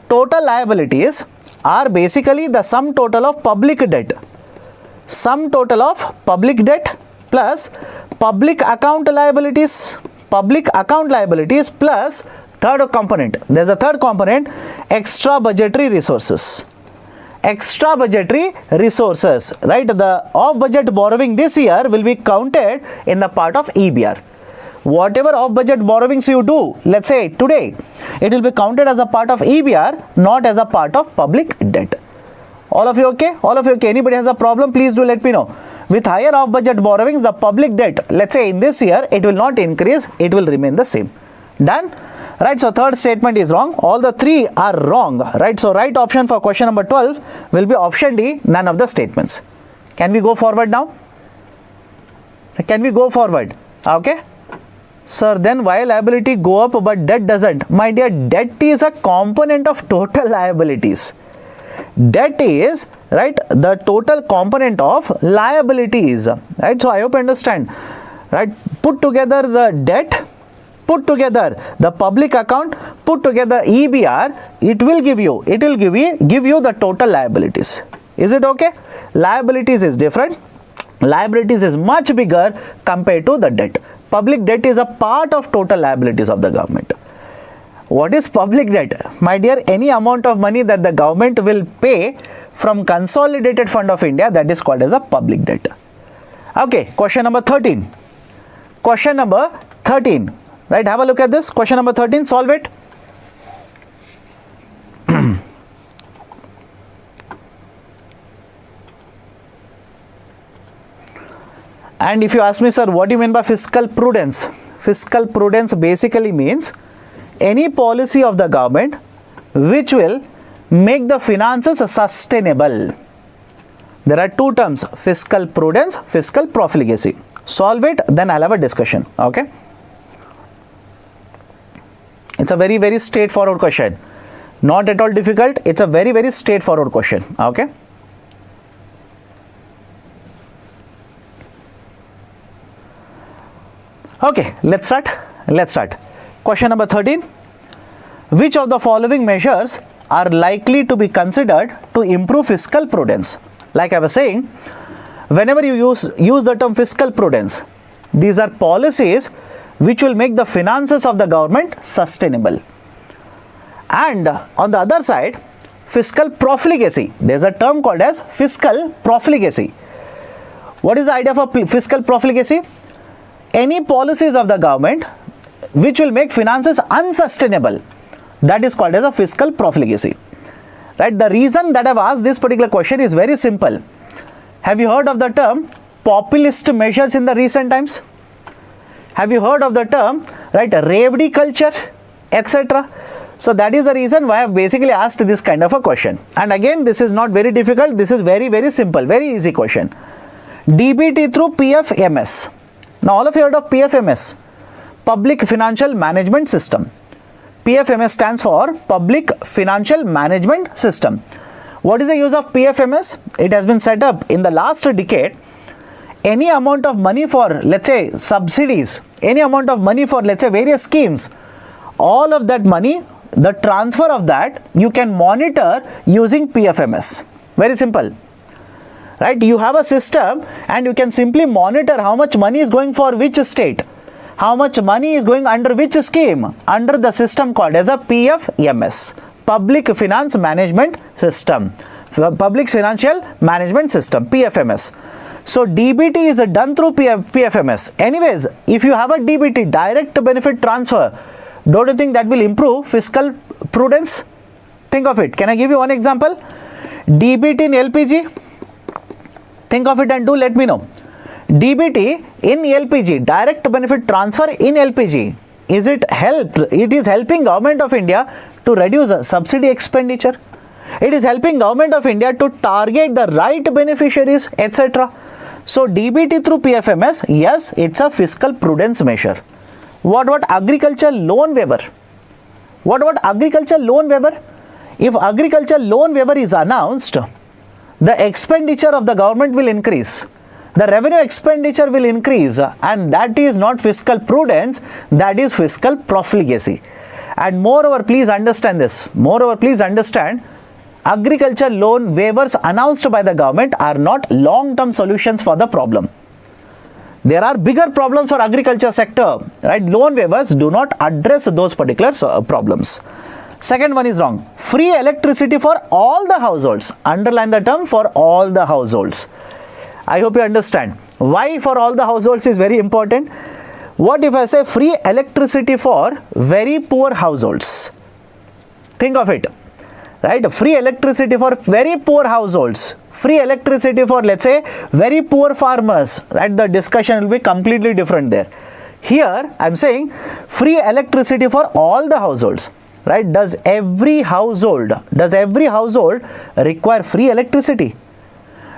Total liabilities are basically the sum total of public debt. Sum total of public debt plus public account liabilities plus third component. There is a third component, extra budgetary resources. Extra budgetary resources, right? The off-budget borrowing this year will be counted in the part of EBR. Whatever off-budget borrowings you do, let's say today, it will be counted as a part of EBR, not as a part of public debt. All of you okay? All of you okay? Anybody has a problem? Please do let me know. With higher off-budget borrowings, the public debt, let's say in this year, it will not increase, it will remain the same. Done? Right, so third statement is wrong. All the three are wrong. Right, so right option for question number 12 will be option D, none of the statements. Can we go forward now? Can we go forward? Okay. Sir, then why liability go up but debt doesn't? My dear, debt is a component of total liabilities. Debt is, right, the total component of liabilities. Right, so I hope you understand. Right, put together the debt, put together the public account, put together EBR, it will give you the total liabilities. Is it okay? Liabilities is different. Liabilities is much bigger compared to the debt. Public debt is a part of total liabilities of the government. What is public debt? My dear, any amount of money that the government will pay from Consolidated Fund of India, that is called as a public debt. Okay, question number 13. Question number 13. Right, have a look at this. Question number 13, solve it. And if you ask me, sir, what do you mean by fiscal prudence? Fiscal prudence basically means any policy of the government which will make the finances sustainable. There are two terms, fiscal prudence, fiscal profligacy. Solve it, then I'll have a discussion. Okay. It's a very, very straightforward question. Not at all difficult. It's a very, very straightforward question. Okay. Okay, let's start. Question number 13. Which of the following measures are likely to be considered to improve fiscal prudence? Like I was saying, whenever you use the term fiscal prudence, these are policies which will make the finances of the government sustainable. And on the other side, fiscal profligacy. There's a term called as fiscal profligacy. What is the idea of fiscal profligacy? Any policies of the government which will make finances unsustainable, that is called as a fiscal profligacy. Right? The reason that I've asked this particular question is very simple. Have you heard of the term populist measures in the recent times? Have you heard of the term, right, Revdi culture, etc.? So that is the reason why I have basically asked this kind of a question. And again, this is not very difficult. This is very, very simple, very easy question. DBT through PFMS. Now all of you heard of PFMS, Public Financial Management System. PFMS stands for Public Financial Management System. What is the use of PFMS? It has been set up in the last decade. Any amount of money for, let's say, subsidies, any amount of money for, let's say, various schemes, all of that money, the transfer of that, you can monitor using PFMS. Very simple. Right? You have a system and you can simply monitor how much money is going for which state, how much money is going under which scheme, under the system called as a PFMS, Public Finance Management System, Public Financial Management System, PFMS. So DBT is done through PFMS. Anyways, if you have a DBT, direct benefit transfer, don't you think that will improve fiscal prudence? Think of it. Can I give you one example? DBT in LPG. Think of it and do let me know. DBT in LPG, direct benefit transfer in LPG. Is it helped? It is helping Government of India to reduce subsidy expenditure. It is helping Government of India to target the right beneficiaries, etc. So DBT through PFMS, yes, it's a fiscal prudence measure. What about agriculture loan waiver? What about agriculture loan waiver? If agriculture loan waiver is announced, the expenditure of the government will increase. The revenue expenditure will increase, and that is not fiscal prudence, that is fiscal profligacy. And moreover, please understand this. Moreover, please understand, agriculture loan waivers announced by the government are not long-term solutions for the problem. There are bigger problems for agriculture sector, right? Loan waivers do not address those particular problems. Second one is wrong. Free electricity for all the households. Underline the term for all the households. I hope you understand. Why for all the households is very important. What if I say free electricity for very poor households? Think of it. Right? Free electricity for very poor households. Free electricity for, let's say, very poor farmers. Right? The discussion will be completely different there. Here, I'm saying free electricity for all the households. Right? Does every household require free electricity?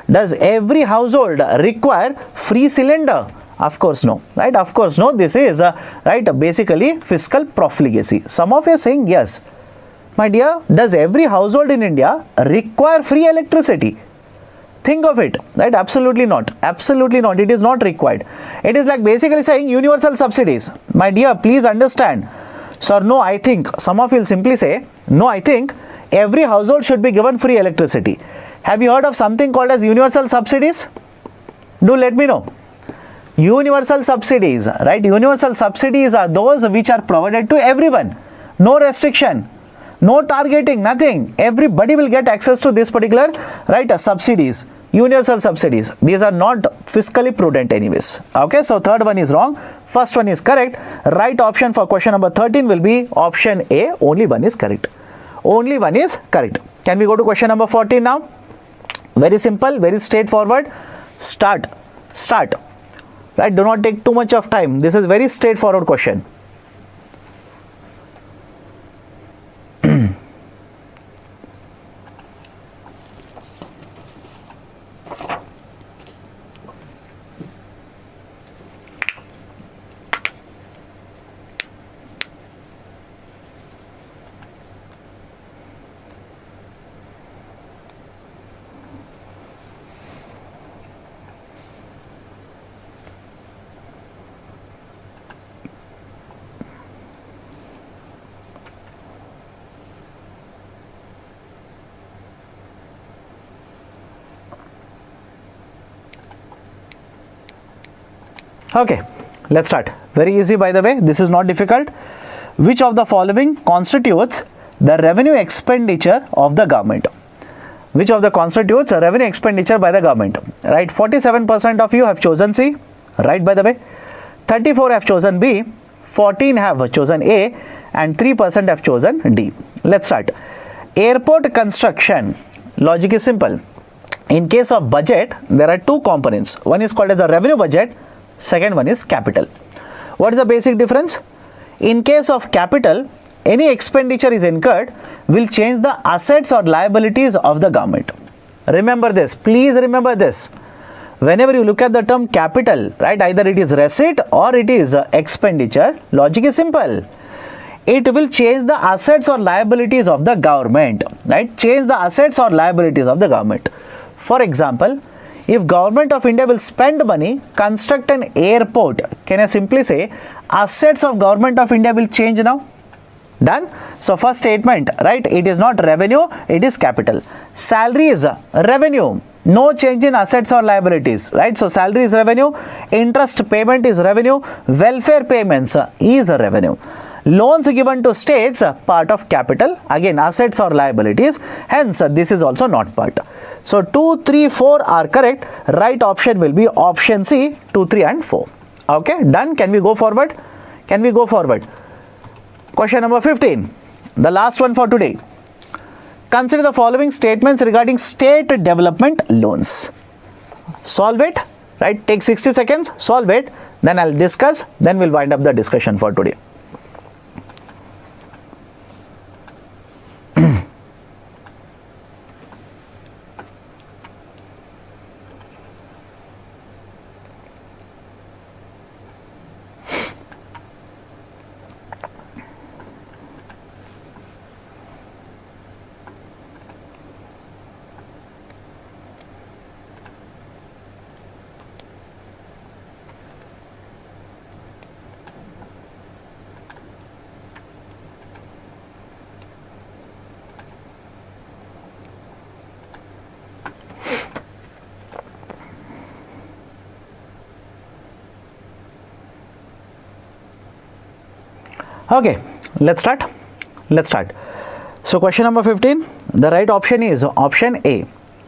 Does every household require free cylinder? Of course no. Right? Of course no. This is basically fiscal profligacy. Some of you are saying yes. My dear, does every household in India require free electricity? Think of it, right? Absolutely not. Absolutely not. It is not required. It is like basically saying universal subsidies. My dear, please understand. So no, I think. Some of you will simply say, no, I think every household should be given free electricity. Have you heard of something called as universal subsidies? Do let me know. Universal subsidies, right? Universal subsidies are those which are provided to everyone. No restriction. No targeting, nothing. Everybody will get access to this particular, right, subsidies, universal subsidies. These are not fiscally prudent anyways. Okay, so third one is wrong. First one is correct. Right option for question number 13 will be option A. Only one is correct. Only one is correct. Can we go to question number 14 now? Very simple, very straightforward. Start. Right, do not take too much of time. This is very straightforward question. Okay, let's start. Very easy, by the way. This is not difficult. Which of the following constitutes the revenue expenditure of the government? Which of the constitutes a revenue expenditure by the government? Right, 47% of you have chosen C. Right, by the way. 34 have chosen B. 14 have chosen A. And 3% have chosen D. Let's start. Airport construction. Logic is simple. In case of budget, there are two components. One is called as a revenue budget. Second one is capital. What is the basic difference? In case of capital, any expenditure is incurred will change the assets or liabilities of the government. Remember this. Please remember this. whenever you look at the term capital, right, either it is receipt or it is expenditure, logic is simple. It will change the assets or liabilities of the government, right? Change the assets or liabilities of the government. For example, if Government of India will spend money, construct an airport, can I simply say assets of Government of India will change now? Done? So first statement, right, it is not revenue, it is capital. Salary is revenue, no change in assets or liabilities, right? So salary is revenue, interest payment is revenue, welfare payments is revenue. Loans given to states, part of capital, again assets or liabilities, hence this is also not part. So 2, 3, 4 are correct. Right option will be option C, 2, 3 and 4. Okay, done. Can we go forward? Can we go forward? Question number 15, the last one for today. Consider the following statements regarding state development loans. Solve it, right? Take 60 seconds, solve it, then I'll discuss, then we'll wind up the discussion for today. Okay, let's start. So question number 15, the right option is option A.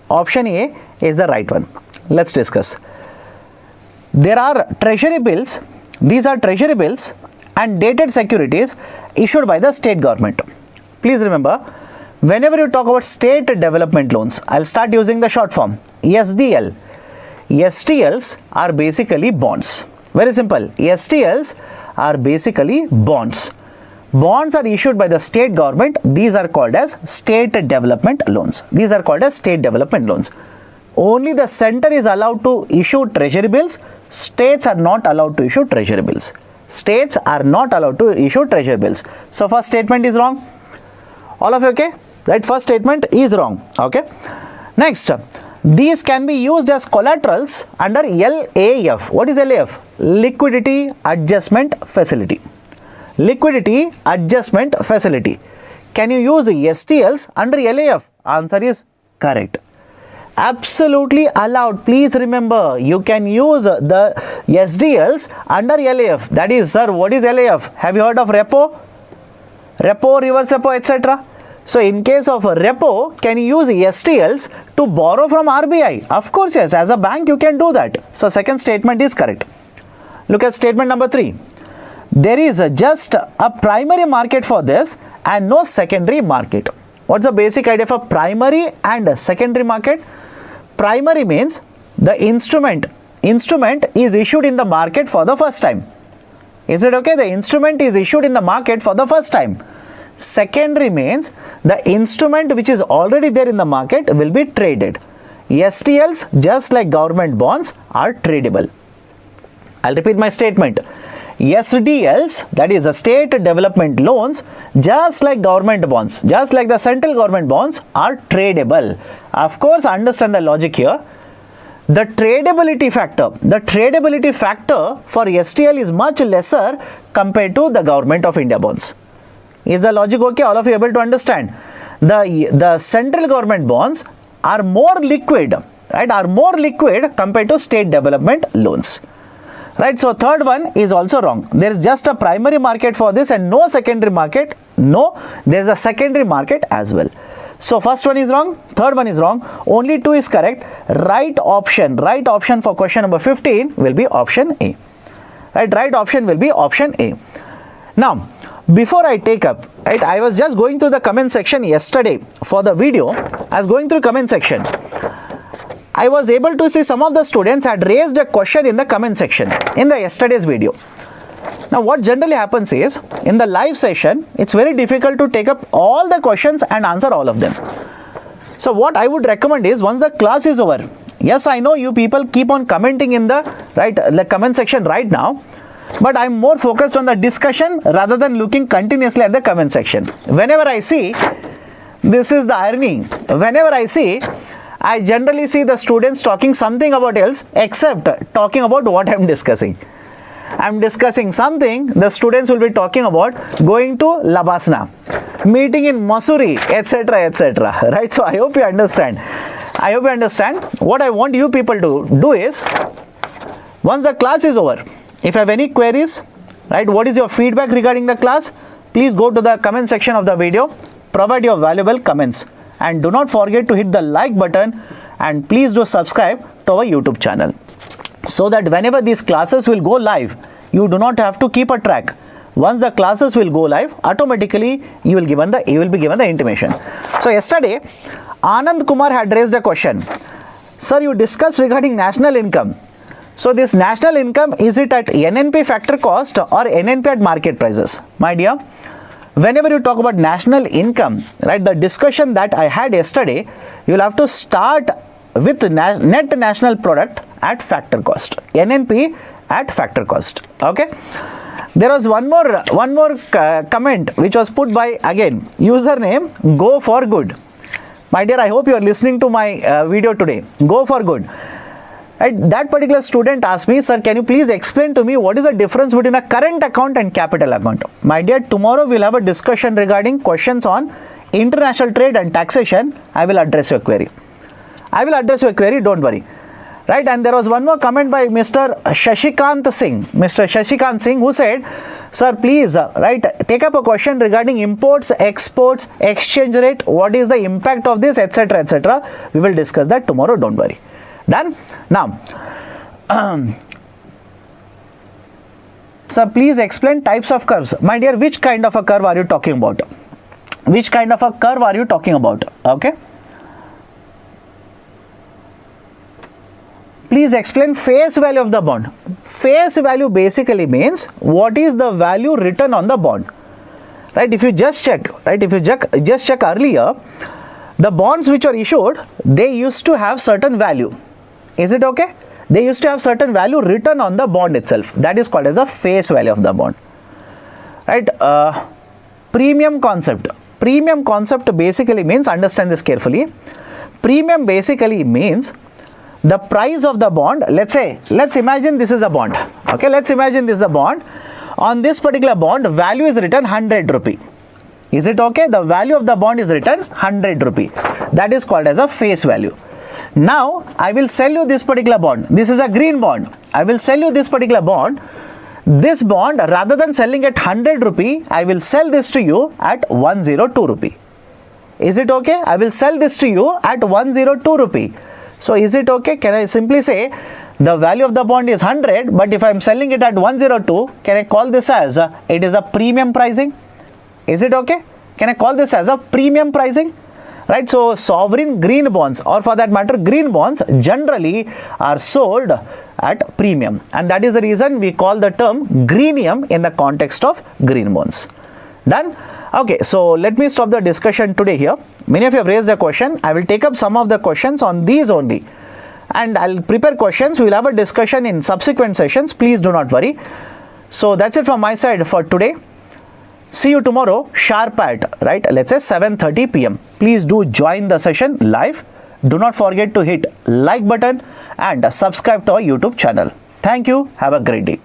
Option A is the right one. Let's discuss. There are treasury bills. These are treasury bills and dated securities issued by the state government. Please remember, whenever you talk about state development loans, I'll start using the short form SDL. STLs are basically bonds. Very simple. STLs are basically bonds. Bonds are issued by the state government. These are called as state development loans. These are called as state development loans. Only the center is allowed to issue treasury bills. States are not allowed to issue treasury bills. States are not allowed to issue treasury bills. So first statement is wrong. All of you okay? Right, first statement is wrong. Okay. Next, these can be used as collaterals under LAF. What is LAF? Liquidity Adjustment Facility. Liquidity Adjustment Facility. Can you use STLs under LAF? Answer is correct. Absolutely allowed. Please remember, you can use the SDLs under LAF. That is, sir, what is LAF? Have you heard of repo? Repo, reverse repo, etc. So in case of a repo, can you use STLs to borrow from RBI? Of course, yes. As a bank, you can do that. So second statement is correct. Look at statement number 3. There is just a primary market for this and no secondary market. What's the basic idea for primary and secondary market? Primary means the instrument is issued in the market for the first time. Is it okay? The instrument is issued in the market for the first time. Secondary means the instrument which is already there in the market will be traded. STLs, just like government bonds, are tradable. I'll repeat my statement. SDLs, that is the state development loans, just like government bonds, just like the central government bonds, are tradable. Of course, understand the logic here. The tradability factor for STL is much lesser compared to the Government of India bonds. Is the logic okay? All of you able to understand? The central government bonds are more liquid, right? Are more liquid compared to state development loans. Right, so third one is also wrong. There is just a primary market for this and no secondary market. No, there is a secondary market as well. So first one is wrong, third one is wrong. Only 2 is correct. Right option for question number 15 will be option A. Right option will be option A. Now, before I take up, right, I was just going through the comment section yesterday for the video. I was going through comment section. I was able to see some of the students had raised a question in the comment section in the yesterday's video. Now what generally happens is, in the live session, it's very difficult to take up all the questions and answer all of them. So what I would recommend is, once the class is over, Yes, I know you people keep on commenting in the comment section right now, but I'm more focused on the discussion rather than looking continuously at the comment section. Whenever I see, this is the irony, whenever I generally see the students talking something about else except talking about what I'm discussing. I'm discussing something, the students will be talking about going to Labasna, meeting in Mussoorie, etc., etc. Right? So I hope you understand. What I want you people to do is, once the class is over, if you have any queries, right, what is your feedback regarding the class, please go to the comment section of the video, provide your valuable comments, and do not forget to hit the like button, and please do subscribe to our YouTube channel, so that whenever these classes will go live, you do not have to keep a track. Once the classes will go live, automatically you will be given the intimation. So yesterday, Anand Kumar had raised a question. Sir, you discussed regarding national income. So this national income, is it at NNP factor cost or NNP at market prices? My dear, whenever you talk about national income, right, the discussion that I had yesterday, you will have to start with net national product at factor cost, NNP at factor cost. Okay, there was one more comment which was put by, again, username Go for Good. My dear, I hope you are listening to my video today. Go for Good. Right, that particular student asked me, sir, can you please explain to me what is the difference between a current account and capital account? My dear, tomorrow we'll have a discussion regarding questions on international trade and taxation. I will address your query. Don't worry. Right, and there was one more comment by Mr. Shashikant Singh, who said, sir, please, take up a question regarding imports, exports, exchange rate, what is the impact of this, etc., etc. We will discuss that tomorrow, don't worry. Done? Now, sir, please explain types of curves. My dear, which kind of a curve are you talking about? Okay. Please explain face value of the bond. Face value basically means what is the value written on the bond. Right? If you just check, earlier, the bonds which are issued, they used to have certain value. Is it okay? They used to have certain value written on the bond itself. That is called as a face value of the bond. Right? Premium concept. Premium concept basically means, understand this carefully. Premium basically means the price of the bond. Let's imagine this is a bond. Okay, let's imagine this is a bond. On this particular bond, value is written 100 rupee. Is it okay? The value of the bond is written 100 rupee. That is called as a face value. Now, I will sell you this particular bond. This is a green bond. I will sell you this particular bond. This bond, rather than selling at 100 rupee, I will sell this to you at 102 rupee. Is it okay? I will sell this to you at 102 rupee. So, is it okay? Can I simply say the value of the bond is 100, but if I am selling it at 102, can I call this as it is a premium pricing? Is it okay? Can I call this as a premium pricing? Right, so sovereign green bonds, or for that matter green bonds, generally are sold at premium, and that is the reason we call the term greenium in the context of green bonds. Done? Okay, so let me stop the discussion today here. Many of you have raised a question. I will take up some of the questions on these only, and I'll prepare questions. We will have a discussion in subsequent sessions. Please do not worry. So that's it from my side for today. See you tomorrow sharp at, let's say 7:30 p.m. Please do join the session live. Do not forget to hit like button and subscribe to our YouTube channel. Thank you. Have a great day.